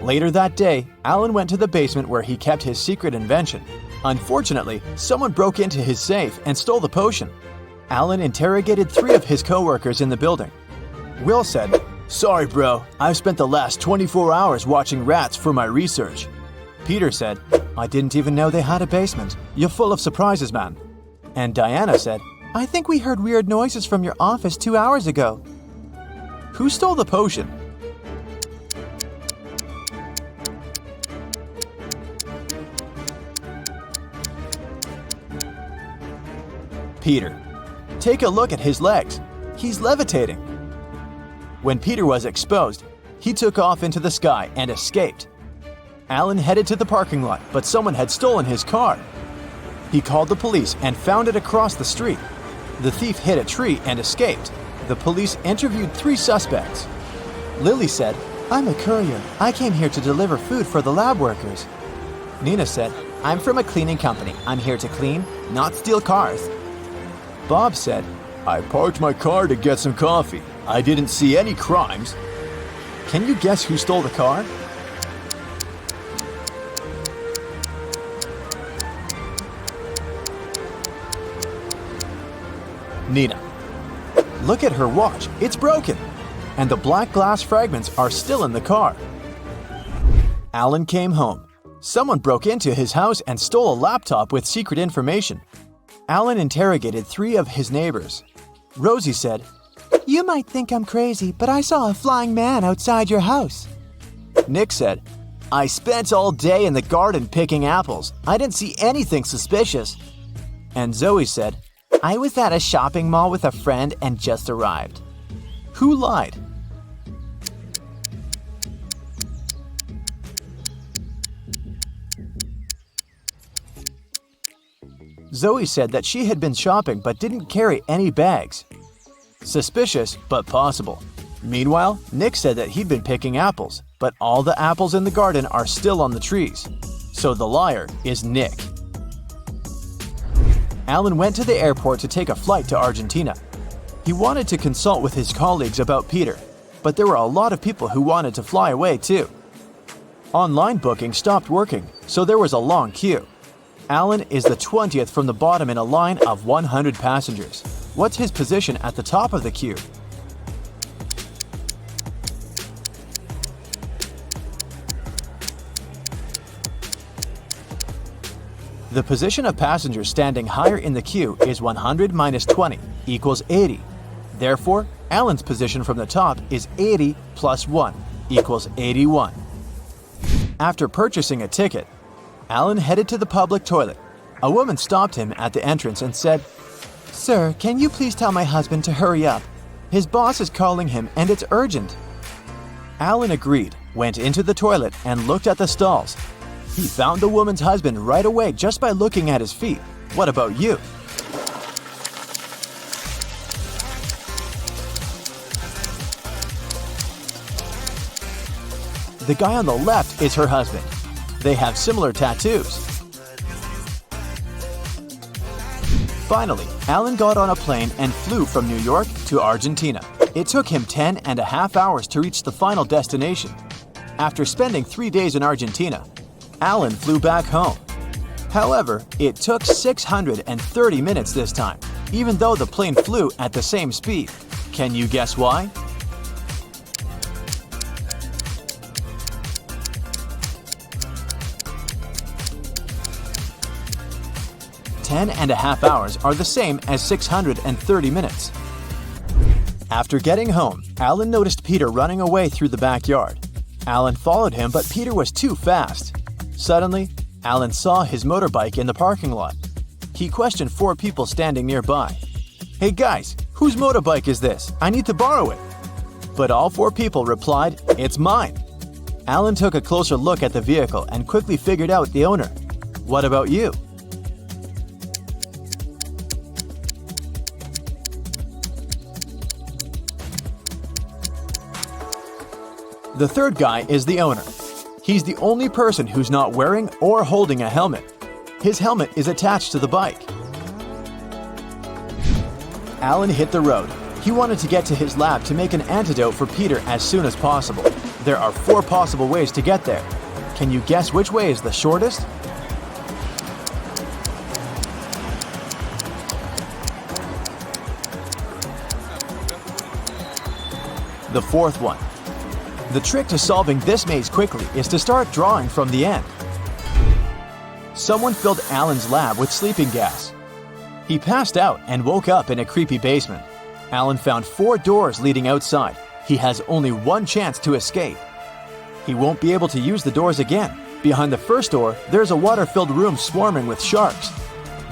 Later that day, Alan went to the basement where he kept his secret invention. Unfortunately, someone broke into his safe and stole the potion. Alan interrogated 3 of his co-workers in the building. Will said, "Sorry bro, I've spent the last 24 hours watching rats for my research." Peter said, "I didn't even know they had a basement. You're full of surprises, man." And Diana said, "I think we heard weird noises from your office 2 hours ago." Who stole the potion? Peter. Take a look at his legs. He's levitating. When Peter was exposed, he took off into the sky and escaped. Alan headed to the parking lot, but someone had stolen his car. He called the police and found it across the street. The thief hit a tree and escaped. The police interviewed 3 suspects. Lily said, "I'm a courier. I came here to deliver food for the lab workers." Nina said, "I'm from a cleaning company. I'm here to clean, not steal cars." Bob said, "I parked my car to get some coffee. I didn't see any crimes." Can you guess who stole the car? Nina. Look at her watch. It's broken. And the black glass fragments are still in the car. Alan came home. Someone broke into his house and stole a laptop with secret information. Alan interrogated 3 of his neighbors. Rosie said, "You might think I'm crazy, but I saw a flying man outside your house." Nick said, "I spent all day in the garden picking apples. I didn't see anything suspicious." And Zoe said, "I was at a shopping mall with a friend and just arrived." Who lied? Zoe said that she had been shopping but didn't carry any bags. Suspicious, but possible. Meanwhile, Nick said that he'd been picking apples, but all the apples in the garden are still on the trees. So the liar is Nick. Alan went to the airport to take a flight to Argentina. He wanted to consult with his colleagues about Peter, but there were a lot of people who wanted to fly away too. Online booking stopped working, so there was a long queue. Alan is the 20th from the bottom in a line of 100 passengers. What's his position at the top of the queue? The position of passengers standing higher in the queue is 100 minus 20 equals 80. Therefore, Alan's position from the top is 80 plus 1 equals 81. After purchasing a ticket, Alan headed to the public toilet. A woman stopped him at the entrance and said, "Sir, can you please tell my husband to hurry up? His boss is calling him and it's urgent." Alan agreed, went into the toilet and looked at the stalls. He found the woman's husband right away just by looking at his feet. What about you? The guy on the left is her husband. They have similar tattoos. Finally, Alan got on a plane and flew from New York to Argentina. It took him 10.5 hours to reach the final destination. After spending 3 days in Argentina, Alan flew back home. However, it took 630 minutes this time, even though the plane flew at the same speed. Can you guess why? Ten and a half hours are the same as 630 minutes. After getting home, Alan noticed Peter running away through the backyard. Alan followed him, but Peter was too fast. Suddenly, Alan saw his motorbike in the parking lot. He questioned 4 people standing nearby. "Hey guys, whose motorbike is this? I need to borrow it." But all 4 people replied, "It's mine." Alan took a closer look at the vehicle and quickly figured out the owner. What about you? The third guy is the owner. He's the only person who's not wearing or holding a helmet. His helmet is attached to the bike. Alan hit the road. He wanted to get to his lab to make an antidote for Peter as soon as possible. There are 4 possible ways to get there. Can you guess which way is the shortest? The 4th one. The trick to solving this maze quickly is to start drawing from the end. Someone filled Alan's lab with sleeping gas. He passed out and woke up in a creepy basement. Alan found 4 doors leading outside. He has only 1 chance to escape. He won't be able to use the doors again. Behind the first door, there's a water-filled room swarming with sharks.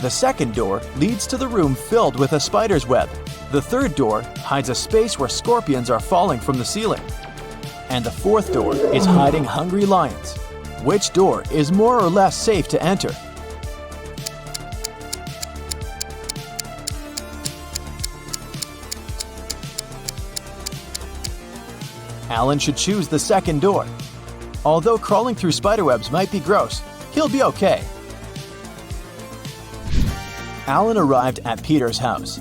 The second door leads to the room filled with a spider's web. The third door hides a space where scorpions are falling from the ceiling. And the fourth door is hiding hungry lions. Which door is more or less safe to enter? Alan should choose the second door. Although crawling through spiderwebs might be gross, he'll be okay. Alan arrived at Peter's house.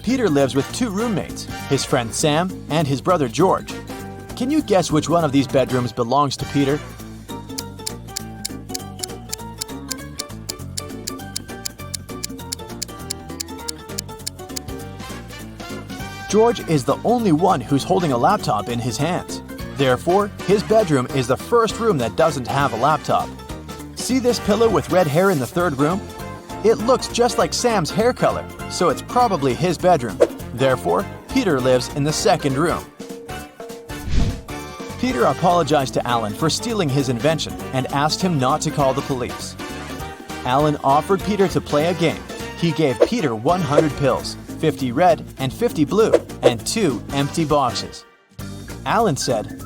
Peter lives with two roommates, his friend Sam and his brother George. Can you guess which one of these bedrooms belongs to Peter? George is the only one who's holding a laptop in his hands. Therefore, his bedroom is the first room that doesn't have a laptop. See this pillow with red hair in the third room? It looks just like Sam's hair color, so it's probably his bedroom. Therefore, Peter lives in the second room. Peter apologized to Alan for stealing his invention and asked him not to call the police. Alan offered Peter to play a game. He gave Peter 100 pills, 50 red and 50 blue, and 2 empty boxes. Alan said,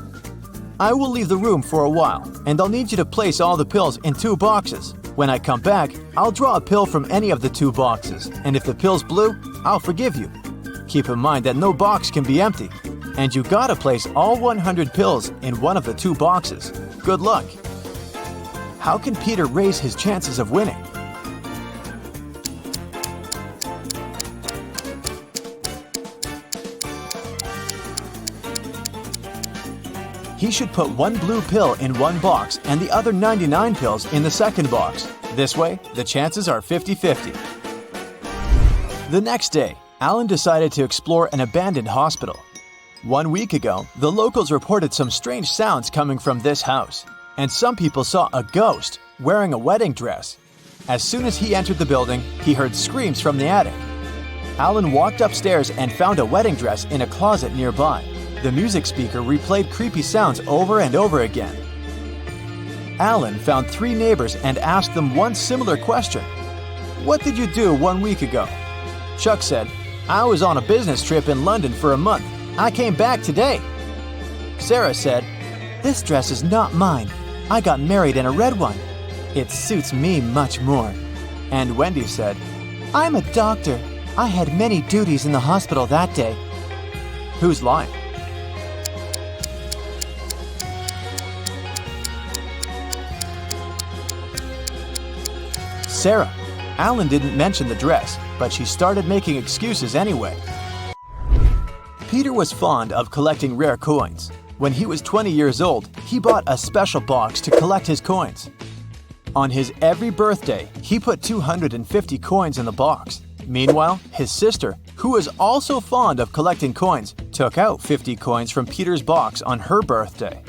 "I will leave the room for a while, and I'll need you to place all the pills in 2 boxes. When I come back, I'll draw a pill from any of the 2 boxes, and if the pill's blue, I'll forgive you. Keep in mind that no box can be empty, and you gotta place all 100 pills in one of the 2 boxes. Good luck." How can Peter raise his chances of winning? He should put 1 blue pill in one box and the other 99 pills in the second box. This way, the chances are 50-50. The next day, Alan decided to explore an abandoned hospital. 1 week ago, the locals reported some strange sounds coming from this house, and some people saw a ghost wearing a wedding dress. As soon as he entered the building, he heard screams from the attic. Alan walked upstairs and found a wedding dress in a closet nearby. The music speaker replayed creepy sounds over and over again. Alan found 3 neighbors and asked them one similar question. "What did you do 1 week ago?" Chuck said, "I was on a business trip in London for a month. I came back today." Sarah said, "This dress is not mine. I got married in a red one. It suits me much more." And Wendy said, "I'm a doctor. I had many duties in the hospital that day." Who's lying? Sarah. Alan didn't mention the dress, but she started making excuses anyway. Peter was fond of collecting rare coins. When he was 20 years old, he bought a special box to collect his coins. On his every birthday, he put 250 coins in the box. Meanwhile, his sister, who was also fond of collecting coins, took out 50 coins from Peter's box on her birthday.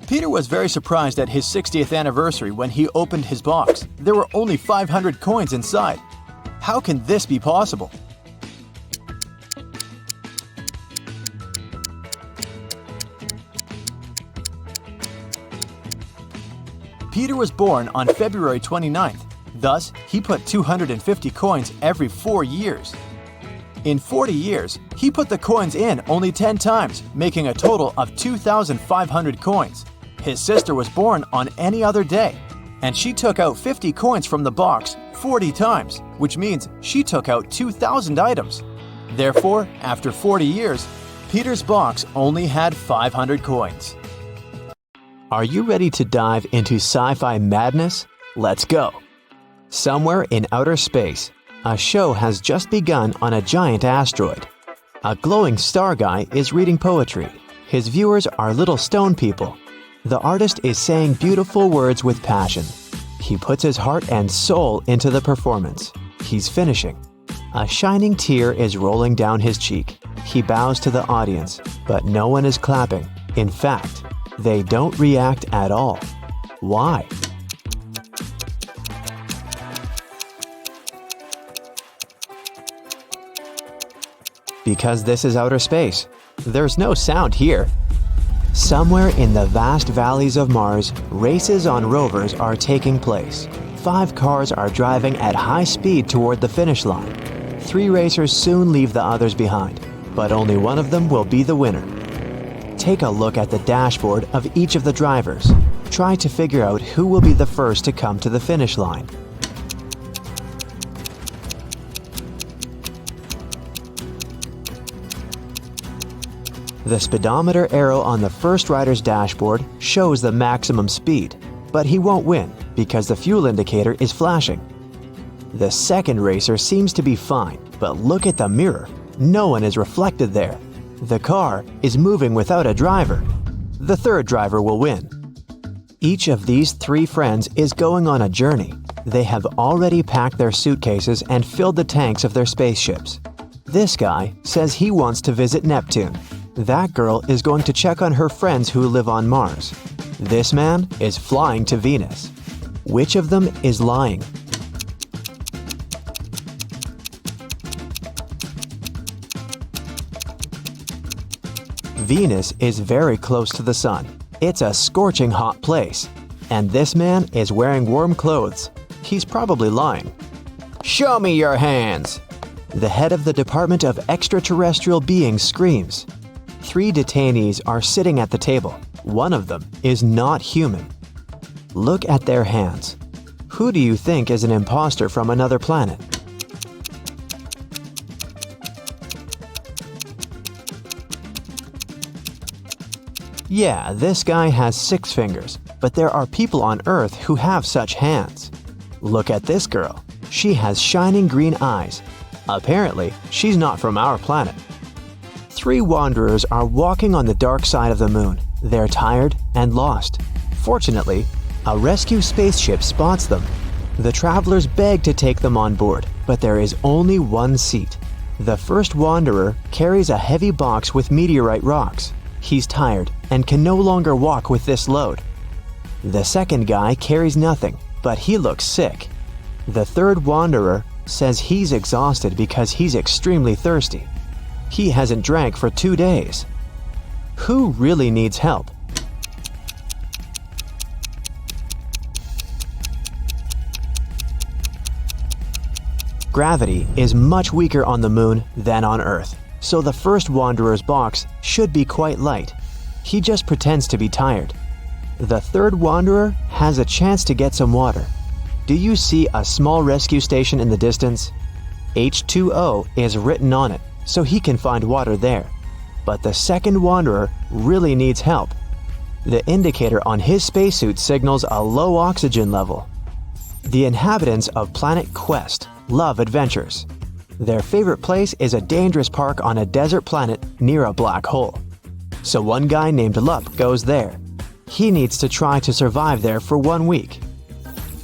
Peter was very surprised at his 60th anniversary when he opened his box. There were only 500 coins inside. How can this be possible? Peter was born on February 29th. Thus, he put 250 coins every 4 years. In 40 years, he put the coins in only 10 times, making a total of 2,500 coins. His sister was born on any other day, and she took out 50 coins from the box 40 times, which means she took out 2,000 items. Therefore, after 40 years, Peter's box only had 500 coins. Are you ready to dive into sci-fi madness? Let's go! Somewhere in outer space, a show has just begun on a giant asteroid. A glowing star guy is reading poetry. His viewers are little stone people. The artist is saying beautiful words with passion. He puts his heart and soul into the performance. He's finishing. A shining tear is rolling down his cheek. He bows to the audience, but no one is clapping. In fact, they don't react at all. Why? Because this is outer space. There's no sound here. Somewhere in the vast valleys of Mars, races on rovers are taking place. 5 cars are driving at high speed toward the finish line. 3 racers soon leave the others behind, but only one of them will be the winner. Take a look at the dashboard of each of the drivers. Try to figure out who will be the first to come to the finish line. The speedometer arrow on the first rider's dashboard shows the maximum speed, but he won't win because the fuel indicator is flashing. The second racer seems to be fine, but look at the mirror. No one is reflected there. The car is moving without a driver. The third driver will win. Each of these 3 friends is going on a journey. They have already packed their suitcases and filled the tanks of their spaceships. This guy says he wants to visit Neptune. That girl is going to check on her friends who live on Mars. This man is flying to Venus. Which of them is lying? Venus is very close to the sun. It's a scorching hot place. And this man is wearing warm clothes. He's probably lying. Show me your hands! The head of the Department of Extraterrestrial Beings screams. 3 detainees are sitting at the table. One of them is not human. Look at their hands. Who do you think is an imposter from another planet? Yeah, this guy has 6 fingers, but there are people on Earth who have such hands. Look at this girl. She has shining green eyes. Apparently, she's not from our planet. 3 wanderers are walking on the dark side of the moon. They're tired and lost. Fortunately, a rescue spaceship spots them. The travelers beg to take them on board, but there is only one seat. The first wanderer carries a heavy box with meteorite rocks. He's tired and can no longer walk with this load. The second guy carries nothing, but he looks sick. The third wanderer says he's exhausted because he's extremely thirsty. He hasn't drank for 2 days. Who really needs help? Gravity is much weaker on the moon than on Earth, so the first wanderer's box should be quite light. He just pretends to be tired. The third wanderer has a chance to get some water. Do you see a small rescue station in the distance? H2O is written on it, so he can find water there. But the second wanderer really needs help. The indicator on his spacesuit signals a low oxygen level. The inhabitants of Planet Quest love adventures. Their favorite place is a dangerous park on a desert planet near a black hole. So one guy named Lup goes there. He needs to try to survive there for 1 week.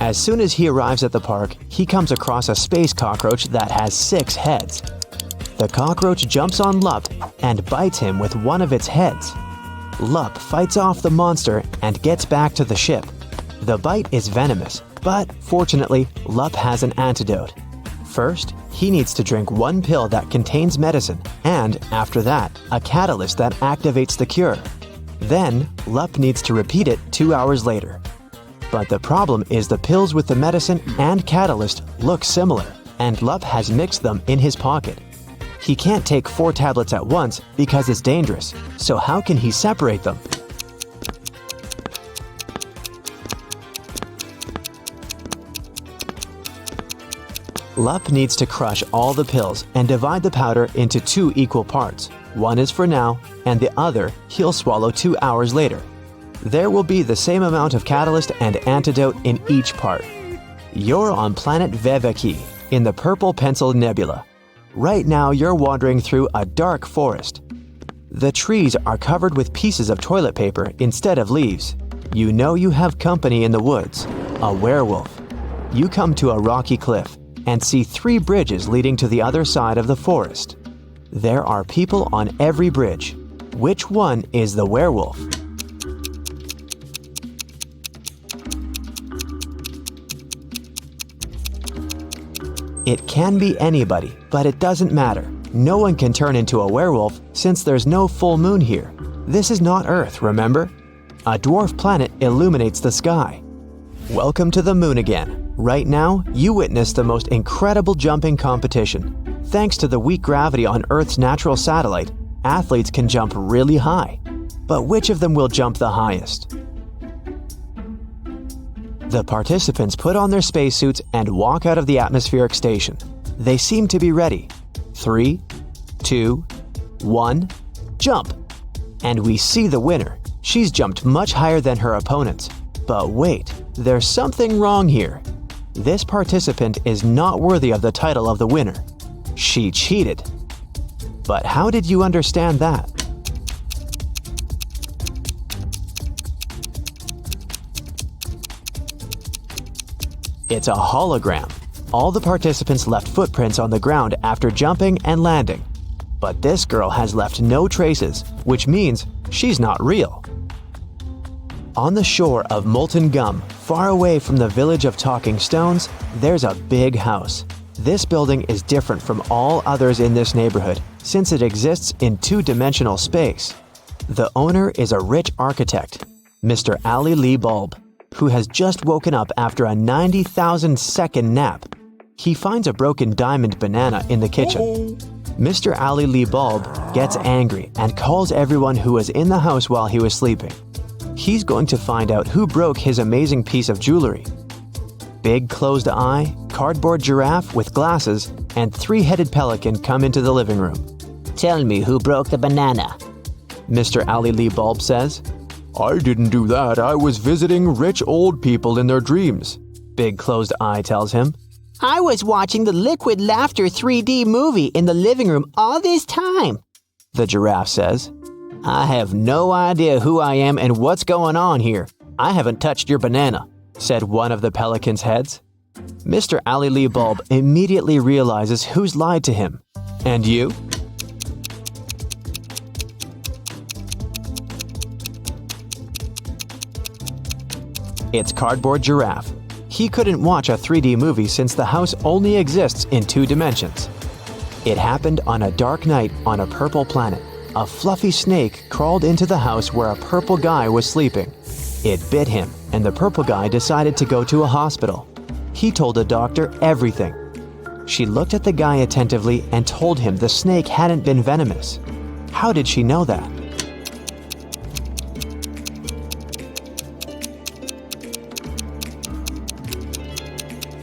As soon as he arrives at the park, he comes across a space cockroach that has 6 heads. The cockroach jumps on Lup and bites him with one of its heads. Lup fights off the monster and gets back to the ship. The bite is venomous, but fortunately, Lup has an antidote. First, he needs to drink 1 pill that contains medicine, and after that, a catalyst that activates the cure. Then, Lup needs to repeat it 2 hours later. But the problem is the pills with the medicine and catalyst look similar, and Lup has mixed them in his pocket. He can't take 4 tablets at once because it's dangerous, so how can he separate them? Lup needs to crush all the pills and divide the powder into 2 equal parts. One is for now, and the other he'll swallow 2 hours later. There will be the same amount of catalyst and antidote in each part. You're on planet Veveki, in the Purple Pencil Nebula. Right now you're wandering through a dark forest. The trees are covered with pieces of toilet paper instead of leaves. You know you have company in the woods, a werewolf. You come to a rocky cliff and see 3 bridges leading to the other side of the forest. There are people on every bridge. Which one is the werewolf? It can be anybody, but it doesn't matter. No one can turn into a werewolf since there's no full moon here. This is not Earth, remember? A dwarf planet illuminates the sky. Welcome to the moon again. Right now, you witness the most incredible jumping competition. Thanks to the weak gravity on Earth's natural satellite, athletes can jump really high. But which of them will jump the highest? The participants put on their spacesuits and walk out of the atmospheric station. They seem to be ready. 3, 2, 1, jump! And we see the winner. She's jumped much higher than her opponents. But wait, there's something wrong here. This participant is not worthy of the title of the winner. She cheated. But how did you understand that? It's a hologram. All the participants left footprints on the ground after jumping and landing. But this girl has left no traces, which means she's not real. On the shore of Molten Gum, far away from the village of Talking Stones, there's a big house. This building is different from all others in this neighborhood since it exists in two-dimensional space. The owner is a rich architect, Mr. Ali Lee Bulb, who has just woken up after a 90,000-second nap. He finds a broken diamond banana in the kitchen. Mr. Ali Lee Bulb gets angry and calls everyone who was in the house while he was sleeping. He's going to find out who broke his amazing piece of jewelry. Big closed eye, cardboard giraffe with glasses, and three-headed pelican come into the living room. Tell me who broke the banana. Mr. Ali Lee Bulb says, "I didn't do that. I was visiting rich old people in their dreams," Big Closed Eye tells him. I was watching the Liquid Laughter 3D movie in the living room all this time, The giraffe says. I have no idea who I am and what's going on here. I haven't touched your banana, said one of the pelican's heads. Mr. Ali Lee Bulb immediately realizes who's lied to him. And you? It's Cardboard Giraffe. He couldn't watch a 3D movie since the house only exists in 2 dimensions. It happened on a dark night on a purple planet. A fluffy snake crawled into the house where a purple guy was sleeping. It bit him, and the purple guy decided to go to a hospital. He told the doctor everything. She looked at the guy attentively and told him the snake hadn't been venomous. How did she know that?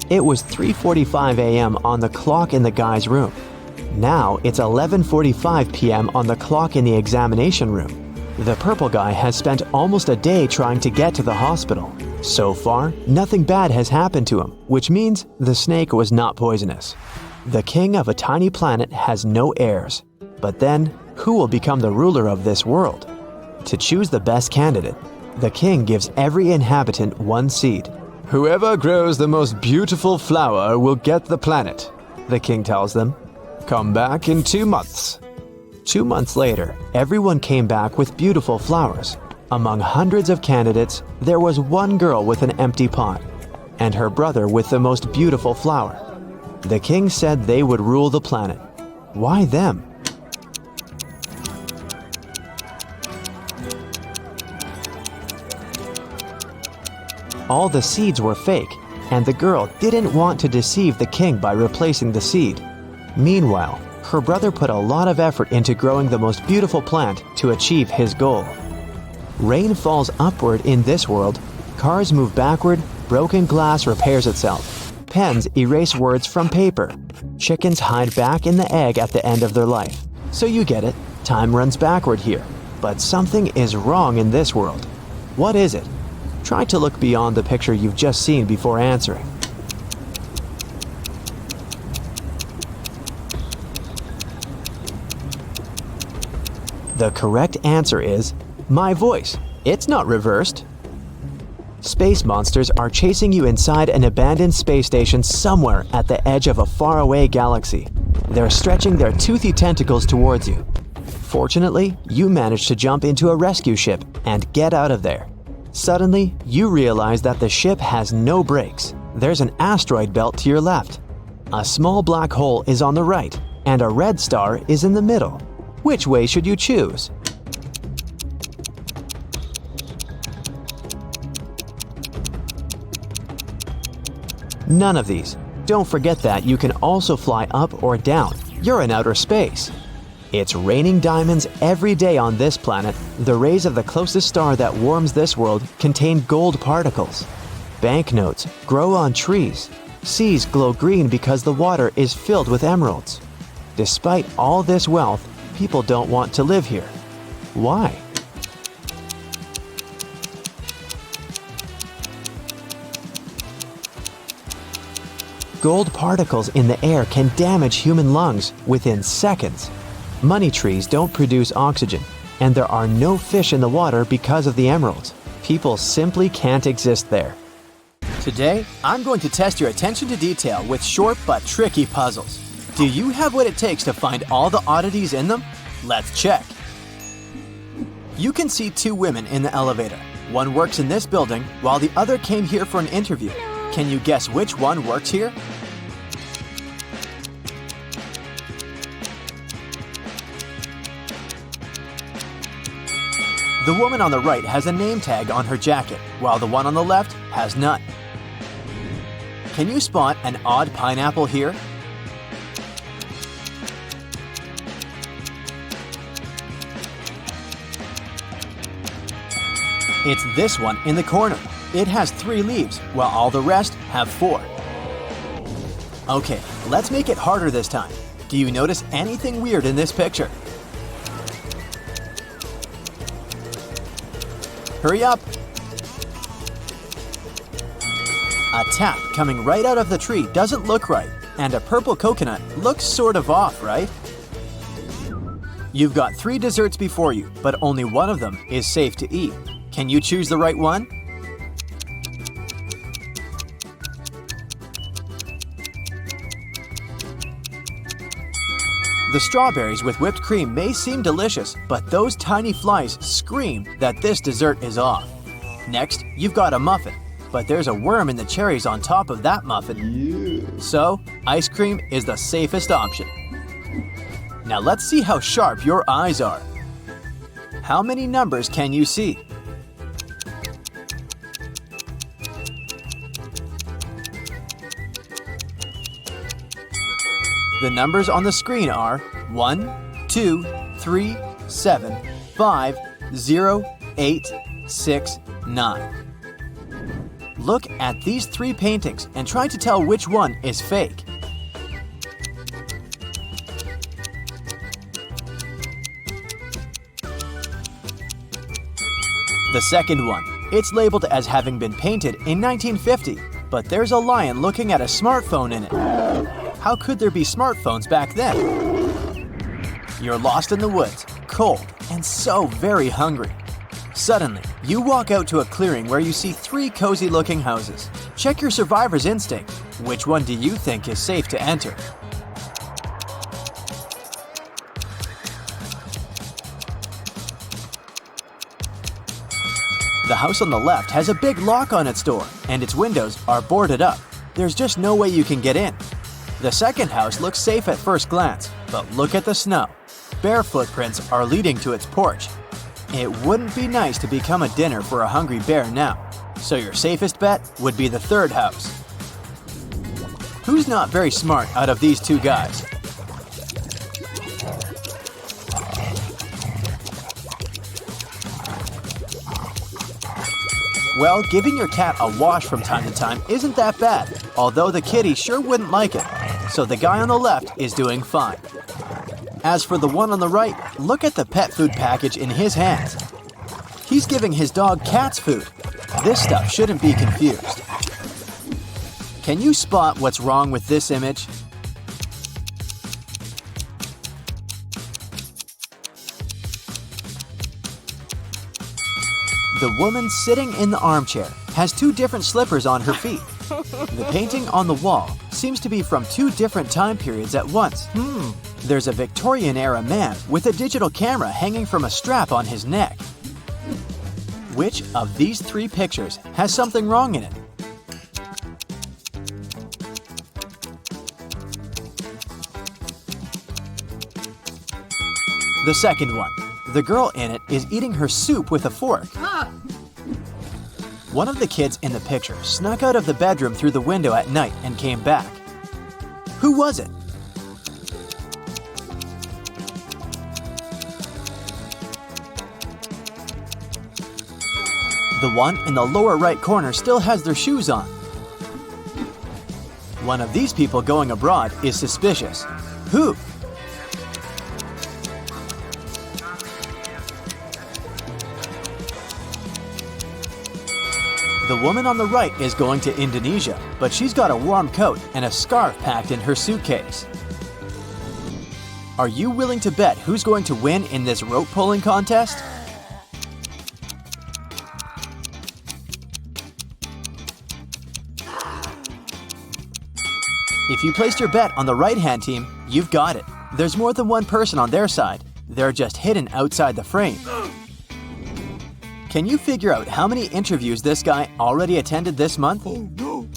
It was 3:45 a.m. on the clock in the guy's room. Now it's 11:45 p.m. on the clock in the examination room. The purple guy has spent almost a day trying to get to the hospital. So far, nothing bad has happened to him, which means the snake was not poisonous. The king of a tiny planet has no heirs. But then, who will become the ruler of this world? To choose the best candidate, the king gives every inhabitant 1 seed. Whoever grows the most beautiful flower will get the planet, the king tells them. Come back in 2 months. 2 months later, everyone came back with beautiful flowers. Among hundreds of candidates, there was one girl with an empty pot, and her brother with the most beautiful flower. The king said they would rule the planet. Why them? All the seeds were fake, and the girl didn't want to deceive the king by replacing the seed. Meanwhile, her brother put a lot of effort into growing the most beautiful plant to achieve his goal. Rain falls upward in this world, cars move backward, broken glass repairs itself, pens erase words from paper, chickens hide back in the egg at the end of their life. So you get it, time runs backward here. But something is wrong in this world. What is it? Try to look beyond the picture you've just seen before answering. The correct answer is my voice. It's not reversed. Space monsters are chasing you inside an abandoned space station somewhere at the edge of a faraway galaxy. They're stretching their toothy tentacles towards you. Fortunately, you manage to jump into a rescue ship and get out of there. Suddenly, you realize that the ship has no brakes. There's an asteroid belt to your left. A small black hole is on the right, and a red star is in the middle. Which way should you choose? None of these. Don't forget that you can also fly up or down. You're in outer space. It's raining diamonds every day on this planet. The rays of the closest star that warms this world contain gold particles. Banknotes grow on trees. Seas glow green because the water is filled with emeralds. Despite all this wealth, people don't want to live here. Why? Gold particles in the air can damage human lungs within seconds. Money trees don't produce oxygen, and there are no fish in the water because of the emeralds. People simply can't exist there. Today, I'm going to test your attention to detail with short but tricky puzzles. Do you have what it takes to find all the oddities in them? Let's check. You can see two women in the elevator. One works in this building, while the other came here for an interview. Can you guess which one works here? The woman on the right has a name tag on her jacket, while the one on the left has none. Can you spot an odd pineapple here? It's this one in the corner. It has 3 leaves, while all the rest have 4. Okay, let's make it harder this time. Do you notice anything weird in this picture? Hurry up! A tap coming right out of the tree doesn't look right, and a purple coconut looks sort of off, right? You've got 3 desserts before you, but only one of them is safe to eat. Can you choose the right one? The strawberries with whipped cream may seem delicious, but those tiny flies scream that this dessert is off. Next, you've got a muffin, but there's a worm in the cherries on top of that muffin. So, ice cream is the safest option. Now let's see how sharp your eyes are. How many numbers can you see? The numbers on the screen are 1, 2, 3, 7, 5, 0, 8, 6, 9. Look at these 3 paintings and try to tell which one is fake. The second one, it's labeled as having been painted in 1950, but there's a lion looking at a smartphone in it. How could there be smartphones back then? You're lost in the woods, cold, and so very hungry. Suddenly, you walk out to a clearing where you see 3 cozy-looking houses. Check your survivor's instinct. Which one do you think is safe to enter? The house on the left has a big lock on its door, and its windows are boarded up. There's just no way you can get in. The second house looks safe at first glance, but look at the snow. Bare footprints are leading to its porch. It wouldn't be nice to become a dinner for a hungry bear now, so your safest bet would be the third house. Who's not very smart out of these 2 guys? Well, giving your cat a wash from time to time isn't that bad, although the kitty sure wouldn't like it. So the guy on the left is doing fine. As for the one on the right, look at the pet food package in his hands. He's giving his dog cat's food. This stuff shouldn't be confused. Can you spot what's wrong with this image? The woman sitting in the armchair has 2 different slippers on her feet. The painting on the wall seems to be from 2 different time periods at once. There's a Victorian-era man with a digital camera hanging from a strap on his neck. Which of these 3 pictures has something wrong in it? The second one. The girl in it is eating her soup with a fork. One of the kids in the picture snuck out of the bedroom through the window at night and came back. Who was it? The one in the lower right corner still has their shoes on. One of these people going abroad is suspicious. Who? The woman on the right is going to Indonesia, but she's got a warm coat and a scarf packed in her suitcase. Are you willing to bet who's going to win in this rope pulling contest? If you placed your bet on the right-hand team, you've got it. There's more than one person on their side. They're just hidden outside the frame. Can you figure out how many interviews this guy already attended this month? Oh, no.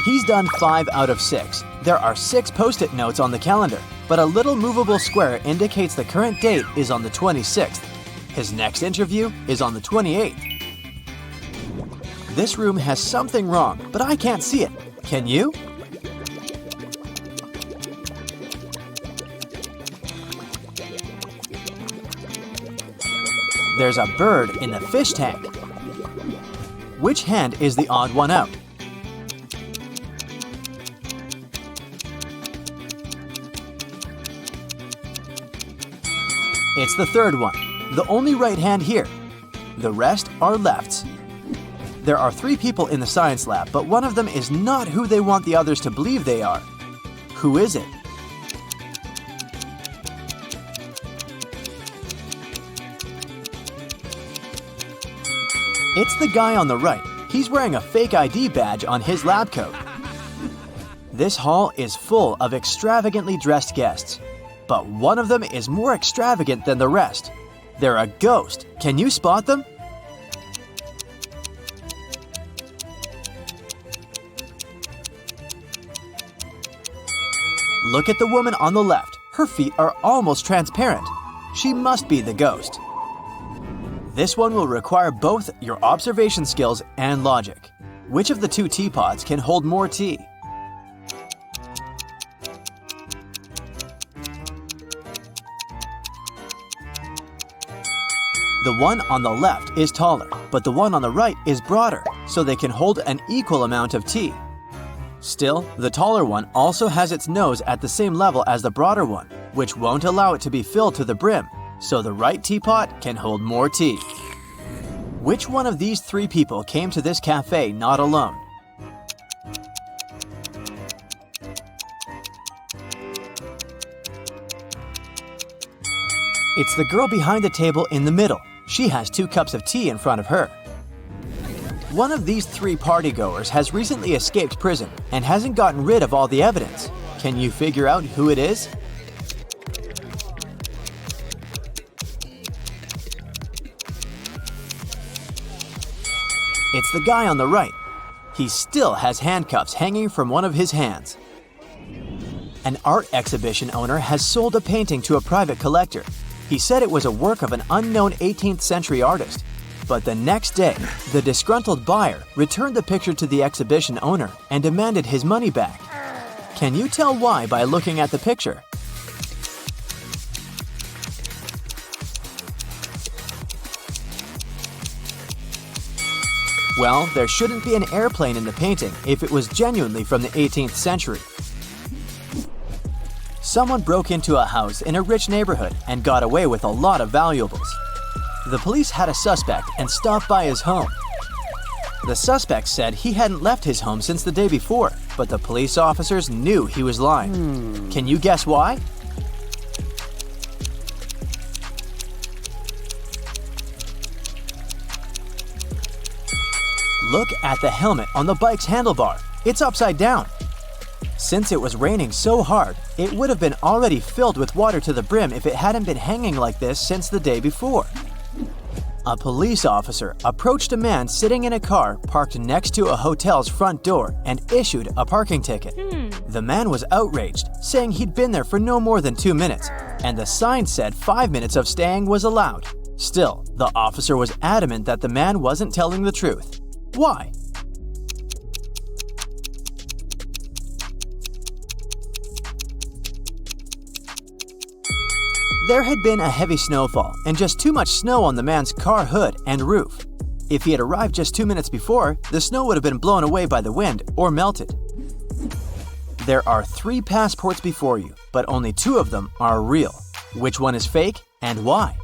He's done 5 out of 6. There are 6 post-it notes on the calendar, but a little movable square indicates the current date is on the 26th. His next interview is on the 28th. This room has something wrong, but I can't see it. Can you? There's a bird in the fish tank. Which hand is the odd one out? It's the third one, the only right hand here. The rest are lefts. There are 3 people in the science lab, but one of them is not who they want the others to believe they are. Who is it? It's the guy on the right. He's wearing a fake ID badge on his lab coat. This hall is full of extravagantly dressed guests, but one of them is more extravagant than the rest. They're a ghost. Can you spot them? Look at the woman on the left. Her feet are almost transparent. She must be the ghost. This one will require both your observation skills and logic. Which of the 2 teapots can hold more tea? The one on the left is taller, but the one on the right is broader, so they can hold an equal amount of tea. Still, the taller one also has its nose at the same level as the broader one, which won't allow it to be filled to the brim, so the right teapot can hold more tea. Which one of these 3 people came to this cafe not alone? It's the girl behind the table in the middle. She has 2 cups of tea in front of her. One of these 3 partygoers has recently escaped prison and hasn't gotten rid of all the evidence. Can you figure out who it is? It's the guy on the right. He still has handcuffs hanging from one of his hands. An art exhibition owner has sold a painting to a private collector. He said it was a work of an unknown 18th century artist. But the next day, the disgruntled buyer returned the picture to the exhibition owner and demanded his money back. Can you tell why by looking at the picture? Well, there shouldn't be an airplane in the painting if it was genuinely from the 18th century. Someone broke into a house in a rich neighborhood and got away with a lot of valuables. The police had a suspect and stopped by his home. The suspect said he hadn't left his home since the day before, but the police officers knew he was lying. Can you guess why? Look at the helmet on the bike's handlebar. It's upside down. Since it was raining so hard, it would have been already filled with water to the brim if it hadn't been hanging like this since the day before. A police officer approached a man sitting in a car parked next to a hotel's front door and issued a parking ticket. The man was outraged, saying he'd been there for no more than 2 minutes, and the sign said 5 minutes of staying was allowed. Still, the officer was adamant that the man wasn't telling the truth. Why? There had been a heavy snowfall and just too much snow on the man's car hood and roof. If he had arrived just 2 minutes before, the snow would have been blown away by the wind or melted. There are 3 passports before you, but only 2 of them are real. Which one is fake and why?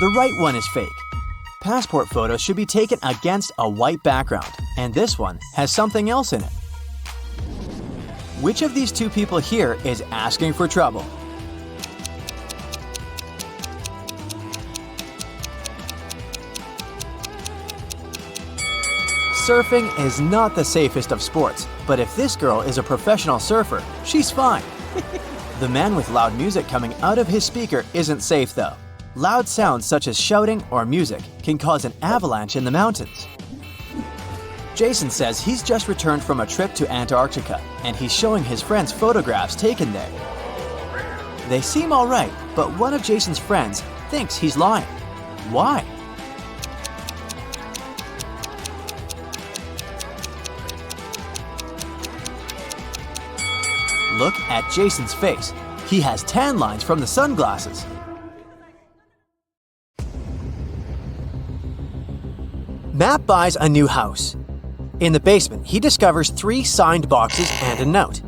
The right one is fake. Passport photos should be taken against a white background, and this one has something else in it. Which of these 2 people here is asking for trouble? Surfing is not the safest of sports, but if this girl is a professional surfer, she's fine. The man with loud music coming out of his speaker isn't safe though. Loud sounds such as shouting or music can cause an avalanche in the mountains. Jason says he's just returned from a trip to Antarctica and he's showing his friends photographs taken there. They seem alright, but one of Jason's friends thinks he's lying. Why? Look at Jason's face. He has tan lines from the sunglasses. Matt buys a new house. In the basement, he discovers 3 signed boxes and a note.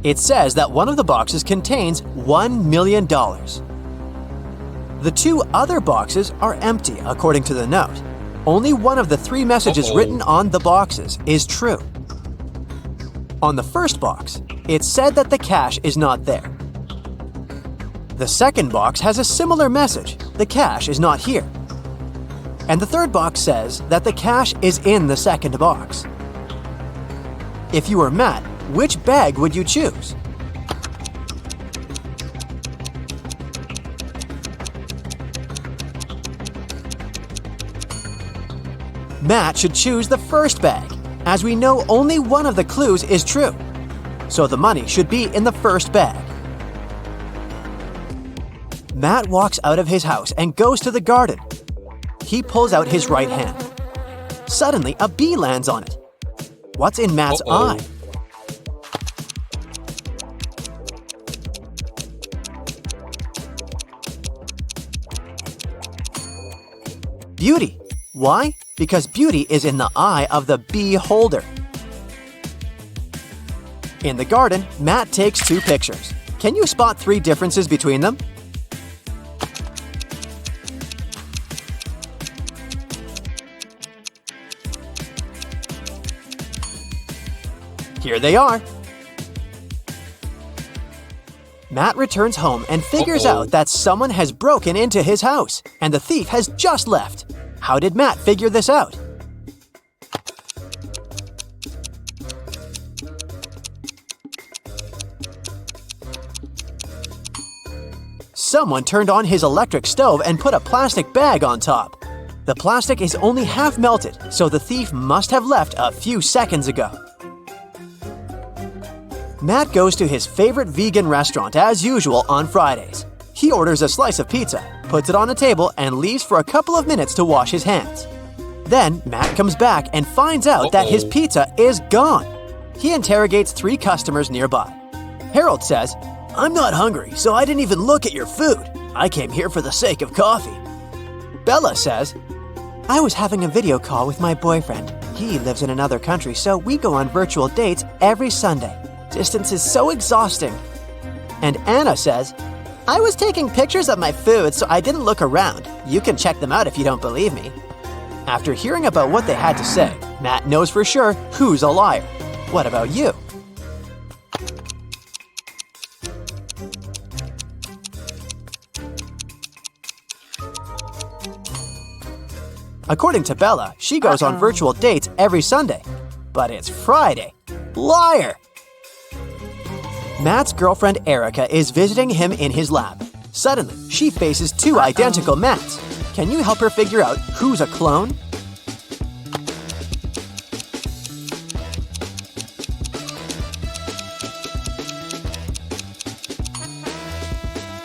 It says that one of the boxes contains $1 million. The 2 other boxes are empty, according to the note. Only one of the 3 messages written on the boxes is true. On the first box, it said that the cash is not there. The second box has a similar message: the cash is not here. And the third box says that the cash is in the second box. If you were Matt, which bag would you choose? Matt should choose the first bag, as we know only one of the clues is true. So the money should be in the first bag. Matt walks out of his house and goes to the garden. He pulls out his right hand. Suddenly, a bee lands on it. What's in Matt's eye? Beauty. Why? Because beauty is in the eye of the bee holder. In the garden, Matt takes 2 pictures. Can you spot 3 differences between them? Here they are. Matt returns home and figures out that someone has broken into his house, and the thief has just left. How did Matt figure this out? Someone turned on his electric stove and put a plastic bag on top. The plastic is only half melted, so the thief must have left a few seconds ago. Matt goes to his favorite vegan restaurant as usual on Fridays. He orders a slice of pizza, puts it on a table, and leaves for a couple of minutes to wash his hands. Then Matt comes back and finds out that his pizza is gone. He interrogates 3 customers nearby. Harold says, "I'm not hungry, so I didn't even look at your food. I came here for the sake of coffee." Bella says, "I was having a video call with my boyfriend. He lives in another country, so we go on virtual dates every Sunday. Distance is so exhausting." And Anna says, "I was taking pictures of my food, so I didn't look around. You can check them out if you don't believe me." After hearing about what they had to say, Matt knows for sure who's a liar. What about you? According to Bella, she goes on virtual dates every Sunday. But it's Friday. Liar! Matt's girlfriend Erica is visiting him in his lab. Suddenly, she faces two identical Matts. Can you help her figure out who's a clone?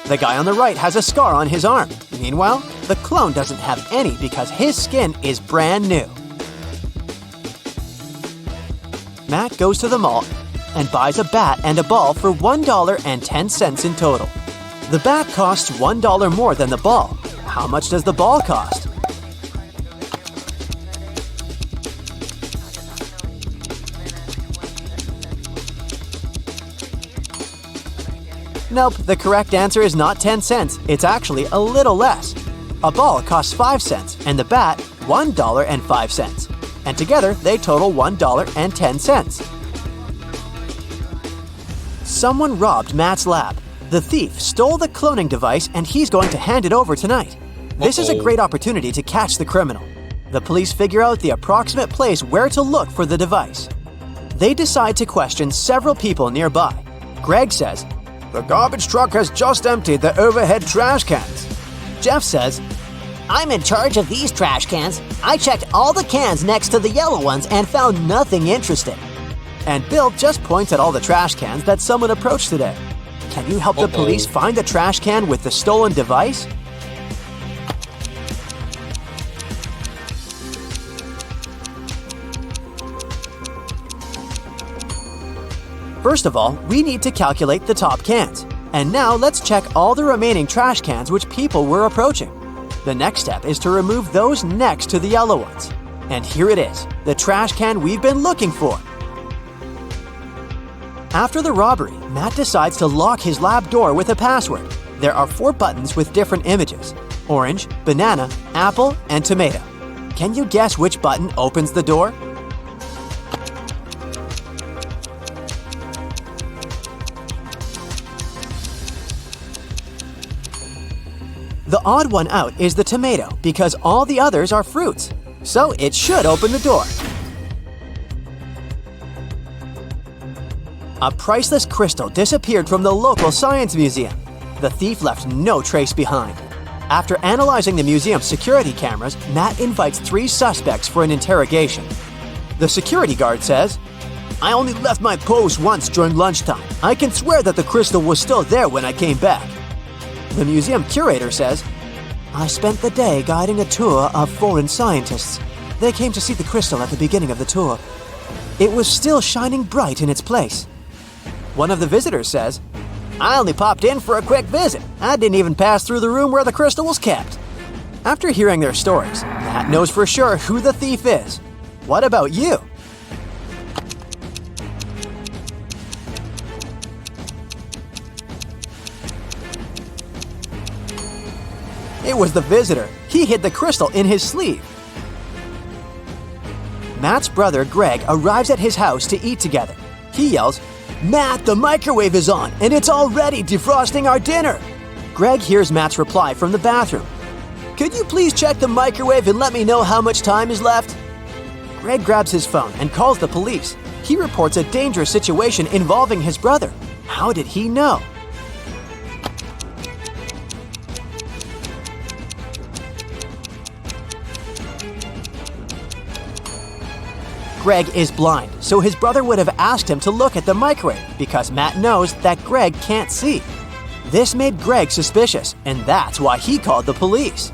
The guy on the right has a scar on his arm. Meanwhile, the clone doesn't have any because his skin is brand new. Matt goes to the mall and buys a bat and a ball for $1.10 in total. The bat costs $1 more than the ball. How much does the ball cost? Nope, the correct answer is not 10 cents. It's actually a little less. A ball costs 5 cents and the bat $1.05. And together they total $1.10. Someone robbed Matt's lab. The thief stole the cloning device and he's going to hand it over tonight. This is a great opportunity to catch the criminal. The police figure out the approximate place where to look for the device. They decide to question several people nearby. Greg says, "The garbage truck has just emptied the overhead trash cans." Jeff says, "I'm in charge of these trash cans. I checked all the cans next to the yellow ones and found nothing interesting." And Bill just points at all the trash cans that someone approached today. Can you help the police find the trash can with the stolen device? First of all, we need to calculate the top cans. And now let's check all the remaining trash cans which people were approaching. The next step is to remove those next to the yellow ones. And here it is, the trash can we've been looking for. After the robbery, Matt decides to lock his lab door with a password. There are 4 buttons with different images: orange, banana, apple, and tomato. Can you guess which button opens the door? The odd one out is the tomato because all the others are fruits, so it should open the door. A priceless crystal disappeared from the local science museum. The thief left no trace behind. After analyzing the museum's security cameras, Matt invites 3 suspects for an interrogation. The security guard says, "I only left my post once during lunchtime. I can swear that the crystal was still there when I came back." The museum curator says, "I spent the day guiding a tour of foreign scientists. They came to see the crystal at the beginning of the tour. It was still shining bright in its place." One of the visitors says, "I only popped in for a quick visit. I didn't even pass through the room where the crystal was kept." After hearing their stories, Matt knows for sure who the thief is. What about you? It was the visitor. He hid the crystal in his sleeve. Matt's brother Greg arrives at his house to eat together. He yells, "Matt, the microwave is on, and it's already defrosting our dinner." Greg hears Matt's reply from the bathroom. "Could you please check the microwave and let me know how much time is left?" Greg grabs his phone and calls the police. He reports a dangerous situation involving his brother. How did he know? Greg is blind, so his brother would have asked him to look at the microwave because Matt knows that Greg can't see. This made Greg suspicious, and that's why he called the police.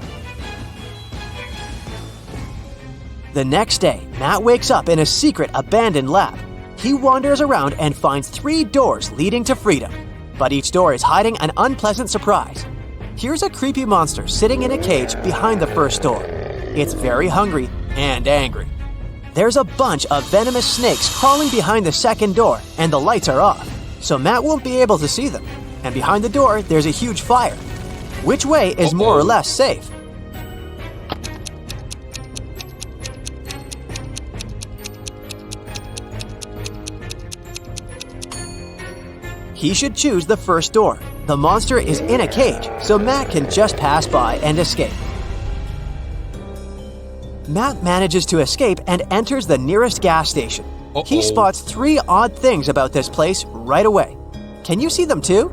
The next day, Matt wakes up in a secret abandoned lab. He wanders around and finds 3 doors leading to freedom, but each door is hiding an unpleasant surprise. Here's a creepy monster sitting in a cage behind the first door. It's very hungry and angry. There's a bunch of venomous snakes crawling behind the second door, and the lights are off, so Matt won't be able to see them. And behind the door, there's a huge fire. Which way is more or less safe? He should choose the first door. The monster is in a cage, so Matt can just pass by and escape. Matt manages to escape and enters the nearest gas station. He spots 3 odd things about this place right away. Can you see them too?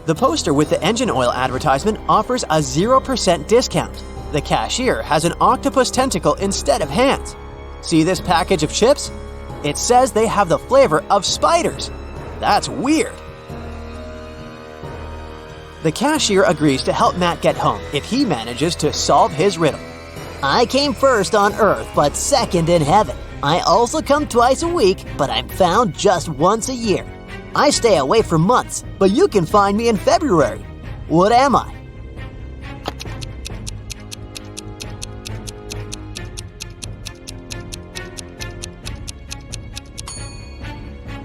The poster with the engine oil advertisement offers a 0% discount. The cashier has an octopus tentacle instead of hands. See this package of chips? It says they have the flavor of spiders. That's weird. The cashier agrees to help Matt get home if he manages to solve his riddle. I came first on Earth, but second in heaven. I also come twice a week, but I'm found just once a year. I stay away for months, but you can find me in February. What am I?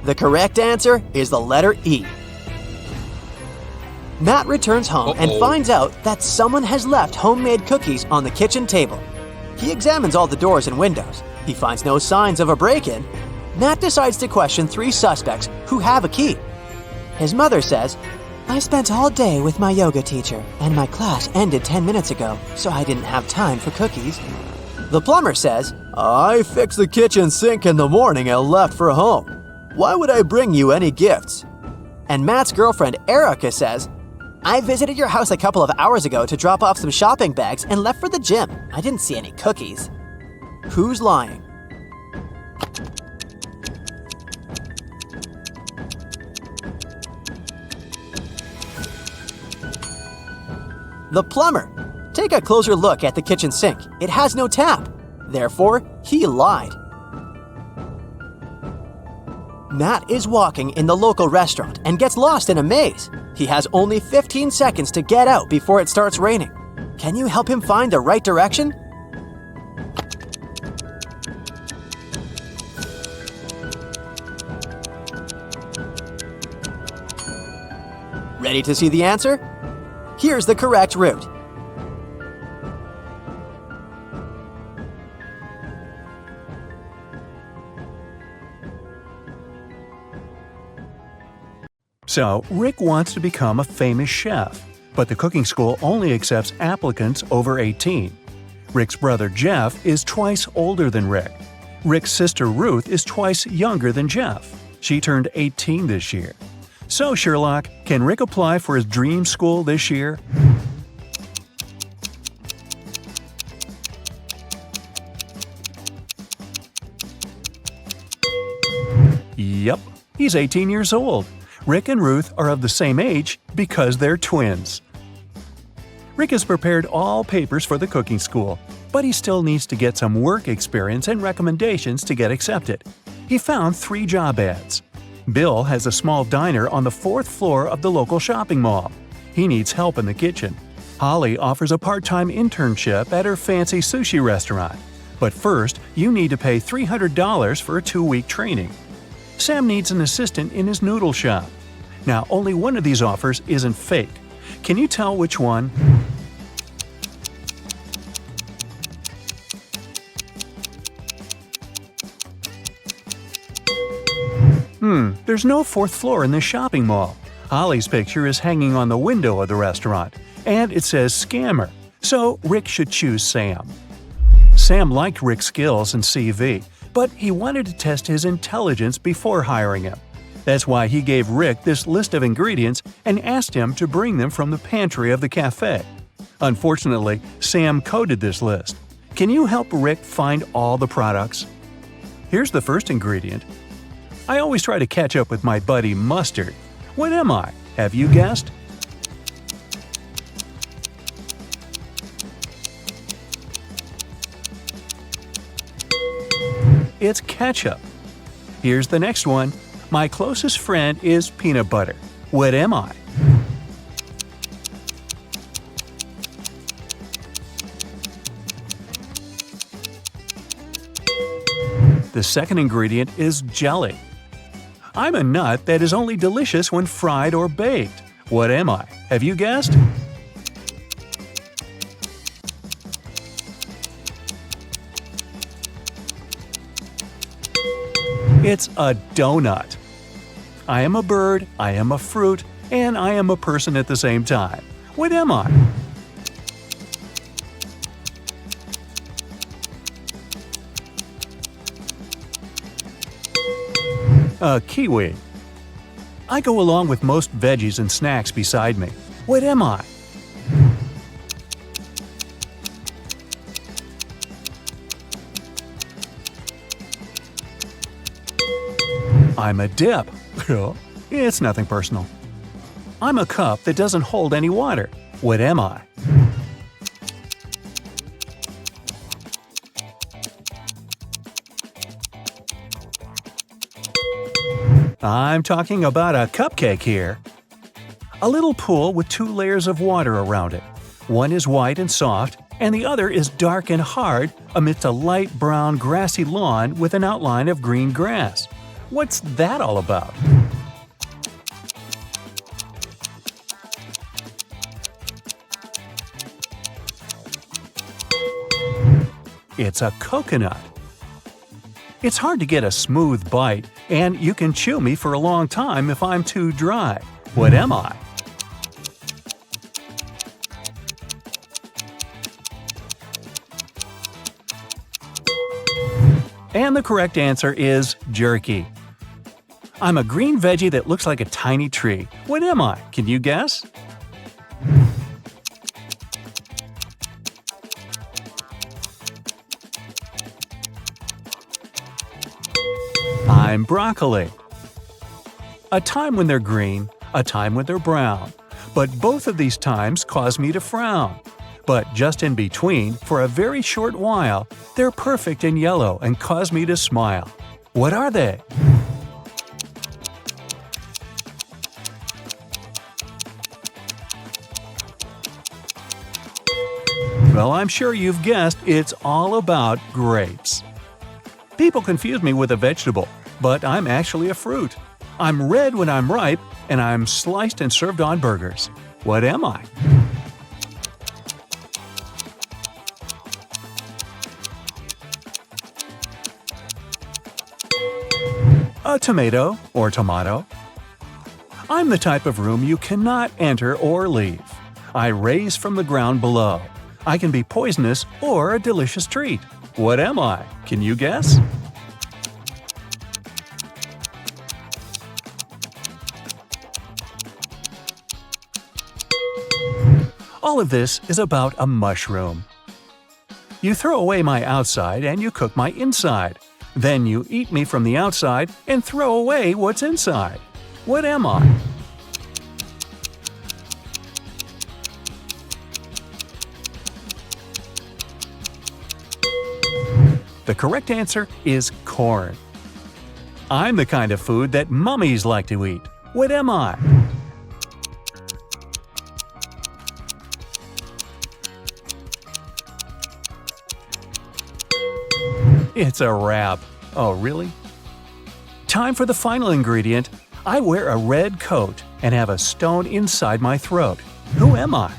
The correct answer is the letter E. Matt returns home and finds out that someone has left homemade cookies on the kitchen table. He examines all the doors and windows. He finds no signs of a break-in. Matt decides to question 3 suspects who have a key. His mother says, "I spent all day with my yoga teacher, and my class ended 10 minutes ago, so I didn't have time for cookies." The plumber says, "I fixed the kitchen sink in the morning and left for home. Why would I bring you any gifts?" And Matt's girlfriend, Erica, says, "I visited your house a couple of hours ago to drop off some shopping bags and left for the gym. I didn't see any cookies." Who's lying? The plumber. Take a closer look at the kitchen sink. It has no tap. Therefore, he lied. Matt is walking in the local restaurant and gets lost in a maze. He has only 15 seconds to get out before it starts raining. Can you help him find the right direction? Ready to see the answer? Here's the correct route. So, Rick wants to become a famous chef, but the cooking school only accepts applicants over 18. Rick's brother Jeff is twice older than Rick. Rick's sister Ruth is twice younger than Jeff. She turned 18 this year. So, Sherlock, can Rick apply for his dream school this year? Yep, he's 18 years old. Rick and Ruth are of the same age because they're twins. Rick has prepared all papers for the cooking school, but he still needs to get some work experience and recommendations to get accepted. He found 3 job ads. Bill has a small diner on the 4th floor of the local shopping mall. He needs help in the kitchen. Holly offers a part-time internship at her fancy sushi restaurant. But first, you need to pay $300 for a 2-week training. Sam needs an assistant in his noodle shop. Now, only one of these offers isn't fake. Can you tell which one? There's no 4th floor in this shopping mall. Holly's picture is hanging on the window of the restaurant, and it says scammer, so Rick should choose Sam. Sam liked Rick's skills and CV, but he wanted to test his intelligence before hiring him. That's why he gave Rick this list of ingredients and asked him to bring them from the pantry of the cafe. Unfortunately, Sam coded this list. Can you help Rick find all the products? Here's the first ingredient. I always try to catch up with my buddy Mustard. What am I? Have you guessed? It's ketchup. Here's the next one. My closest friend is peanut butter. What am I? The second ingredient is jelly. I'm a nut that is only delicious when fried or baked. What am I? Have you guessed? It's a donut. I am a bird, I am a fruit, and I am a person at the same time. What am I? A kiwi. I go along with most veggies and snacks beside me. What am I? I'm a dip. It's nothing personal. I'm a cup that doesn't hold any water. What am I? I'm talking about a cupcake here. A little pool with 2 layers of water around it. One is white and soft, and the other is dark and hard amidst a light brown grassy lawn with an outline of green grass. What's that all about? It's a coconut. It's hard to get a smooth bite, and you can chew me for a long time if I'm too dry. What am I? And the correct answer is jerky. I'm a green veggie that looks like a tiny tree. What am I? Can you guess? I'm broccoli. A time when they're green, a time when they're brown. But both of these times cause me to frown. But just in between, for a very short while, they're perfect and yellow and cause me to smile. What are they? Well, I'm sure you've guessed it's all about grapes. People confuse me with a vegetable, but I'm actually a fruit. I'm red when I'm ripe, and I'm sliced and served on burgers. What am I? A tomato or tomato. I'm the type of room you cannot enter or leave. I raise from the ground below. I can be poisonous or a delicious treat. What am I? Can you guess? All of this is about a mushroom. You throw away my outside and you cook my inside. Then you eat me from the outside and throw away what's inside. What am I? The correct answer is corn. I'm the kind of food that mummies like to eat. What am I? It's a wrap. Oh, really? Time for the final ingredient. I wear a red coat and have a stone inside my throat. Who am I?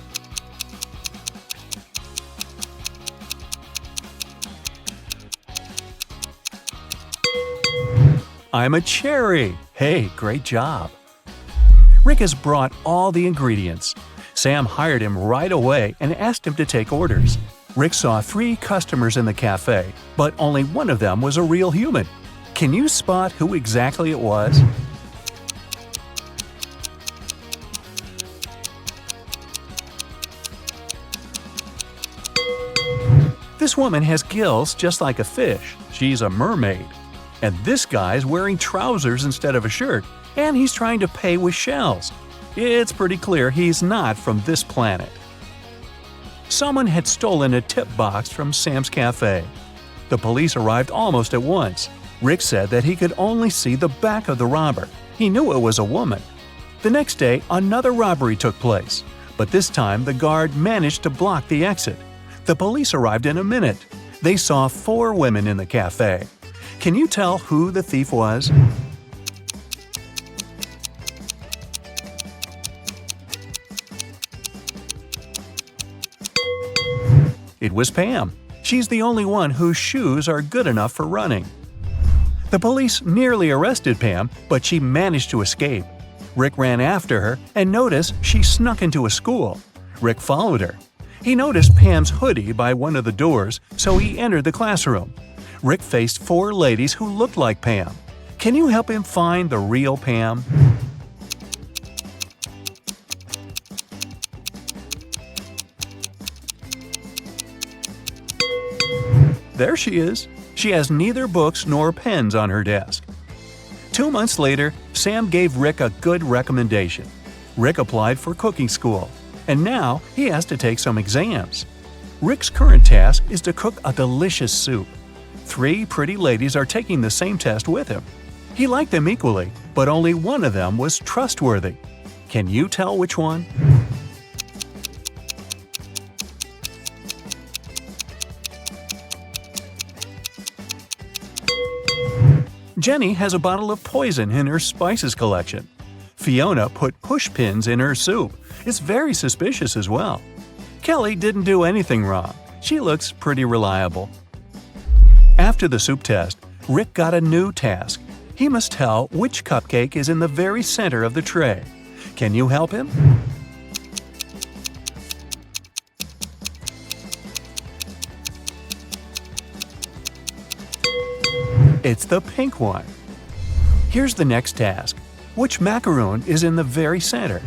I'm a cherry. Hey, great job. Rick has brought all the ingredients. Sam hired him right away and asked him to take orders. Rick saw 3 customers in the cafe, but only one of them was a real human. Can you spot who exactly it was? This woman has gills just like a fish. She's a mermaid. And this guy's wearing trousers instead of a shirt, and he's trying to pay with shells. It's pretty clear he's not from this planet. Someone had stolen a tip box from Sam's cafe. The police arrived almost at once. Rick said that he could only see the back of the robber. He knew it was a woman. The next day, another robbery took place, but this time the guard managed to block the exit. The police arrived in a minute. They saw 4 women in the cafe. Can you tell who the thief was? It was Pam. She's the only one whose shoes are good enough for running. The police nearly arrested Pam, but she managed to escape. Rick ran after her and noticed she snuck into a school. Rick followed her. He noticed Pam's hoodie by one of the doors, so he entered the classroom. Rick faced 4 ladies who looked like Pam. Can you help him find the real Pam? There she is. She has neither books nor pens on her desk. 2 months later, Sam gave Rick a good recommendation. Rick applied for cooking school, and now he has to take some exams. Rick's current task is to cook a delicious soup. 3 pretty ladies are taking the same test with him. He liked them equally, but only one of them was trustworthy. Can you tell which one? Jenny has a bottle of poison in her spices collection. Fiona put push pins in her soup. It's very suspicious as well. Kelly didn't do anything wrong. She looks pretty reliable. After the soup test, Rick got a new task. He must tell which cupcake is in the very center of the tray. Can you help him? It's the pink one. Here's the next task. Which macaroon is in the very center?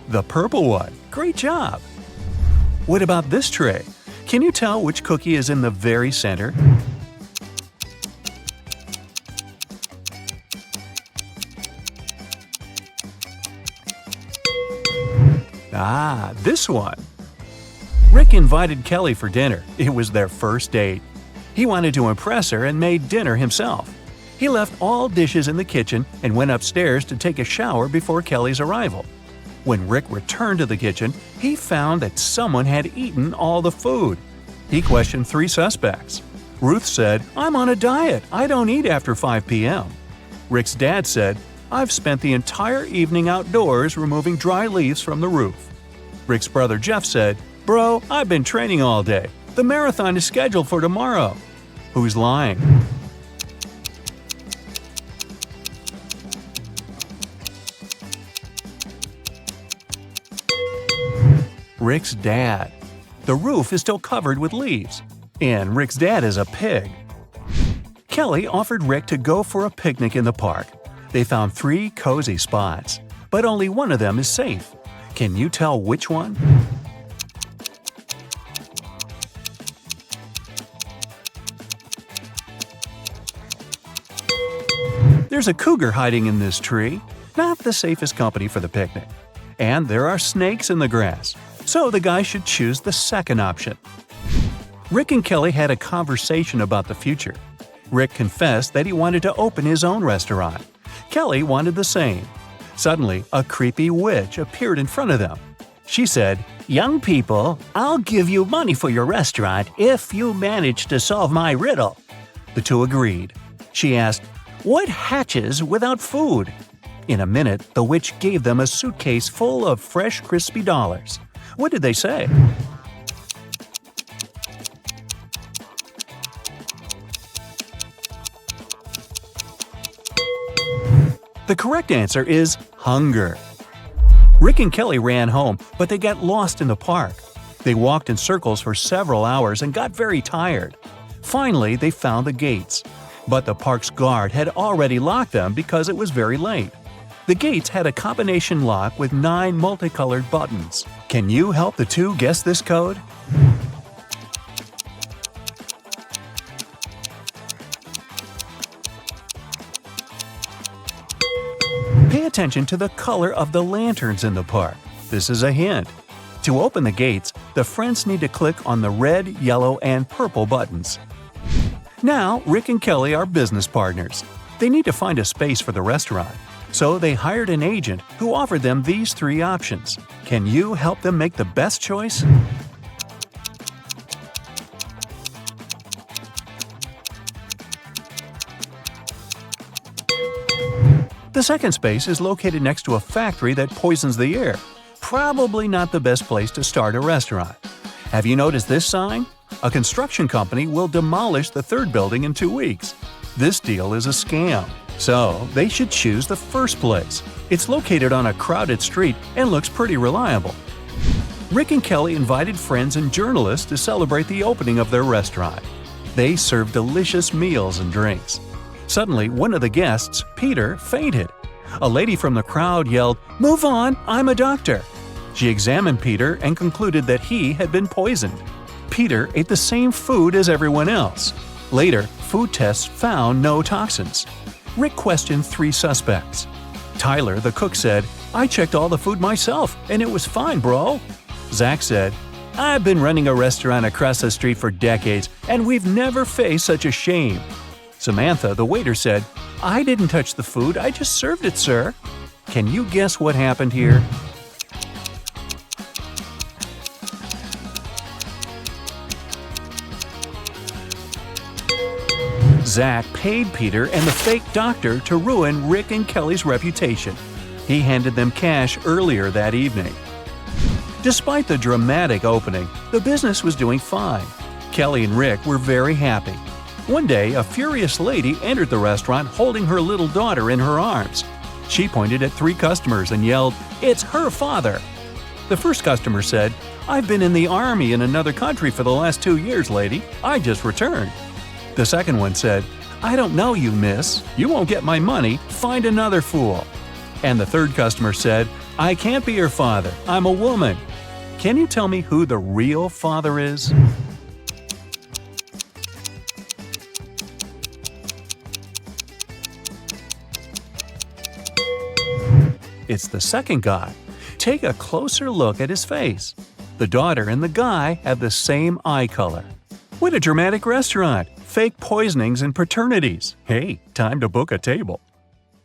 The purple one. Great job! What about this tray? Can you tell which cookie is in the very center? Ah, this one! Rick invited Kelly for dinner. It was their first date. He wanted to impress her and made dinner himself. He left all dishes in the kitchen and went upstairs to take a shower before Kelly's arrival. When Rick returned to the kitchen, he found that someone had eaten all the food. He questioned 3 suspects. Ruth said, "I'm on a diet. I don't eat after 5 p.m." Rick's dad said, "I've spent the entire evening outdoors removing dry leaves from the roof." Rick's brother Jeff said, "Bro, I've been training all day. The marathon is scheduled for tomorrow." Who's lying? Rick's dad. The roof is still covered with leaves. And Rick's dad is a pig. Kelly offered Rick to go for a picnic in the park. They found 3 cozy spots, but only one of them is safe. Can you tell which one? There's a cougar hiding in this tree. Not the safest company for the picnic. And there are snakes in the grass. So the guy should choose the second option. Rick and Kelly had a conversation about the future. Rick confessed that he wanted to open his own restaurant. Kelly wanted the same. Suddenly, a creepy witch appeared in front of them. She said, "Young people, I'll give you money for your restaurant if you manage to solve my riddle." The 2 agreed. She asked, "What hatches without food?" In a minute, the witch gave them a suitcase full of fresh, crispy dollars. What did they say? The correct answer is hunger. Rick and Kelly ran home, but they got lost in the park. They walked in circles for several hours and got very tired. Finally, they found the gates. But the park's guard had already locked them because it was very late. The gates had a combination lock with 9 multicolored buttons. Can you help the 2 guess this code? Pay attention to the color of the lanterns in the park. This is a hint. To open the gates, the friends need to click on the red, yellow, and purple buttons. Now, Rick and Kelly are business partners. They need to find a space for the restaurant. So they hired an agent who offered them these 3 options. Can you help them make the best choice? The second space is located next to a factory that poisons the air. Probably not the best place to start a restaurant. Have you noticed this sign? A construction company will demolish the 3rd building in 2 weeks. This deal is a scam. So, they should choose the first place. It's located on a crowded street and looks pretty reliable. Rick and Kelly invited friends and journalists to celebrate the opening of their restaurant. They served delicious meals and drinks. Suddenly, one of the guests, Peter, fainted. A lady from the crowd yelled, "Move on, I'm a doctor." She examined Peter and concluded that he had been poisoned. Peter ate the same food as everyone else. Later, food tests found no toxins. Rick questioned 3 suspects. Tyler, the cook, said, "I checked all the food myself, and it was fine, bro." Zach said, "I've been running a restaurant across the street for decades, and we've never faced such a shame." Samantha, the waiter, said, "I didn't touch the food, I just served it, sir." Can you guess what happened here? Zach paid Peter and the fake doctor to ruin Rick and Kelly's reputation. He handed them cash earlier that evening. Despite the dramatic opening, the business was doing fine. Kelly and Rick were very happy. One day, a furious lady entered the restaurant holding her little daughter in her arms. She pointed at 3 customers and yelled, "It's her father!" The first customer said, "I've been in the army in another country for the last 2 years, lady. I just returned." The second one said, "I don't know you, miss. You won't get my money. Find another fool." And the third customer said, "I can't be your father. I'm a woman." Can you tell me who the real father is? It's the second guy. Take a closer look at his face. The daughter and the guy have the same eye color. What a dramatic restaurant! Fake poisonings and paternities. Hey, time to book a table.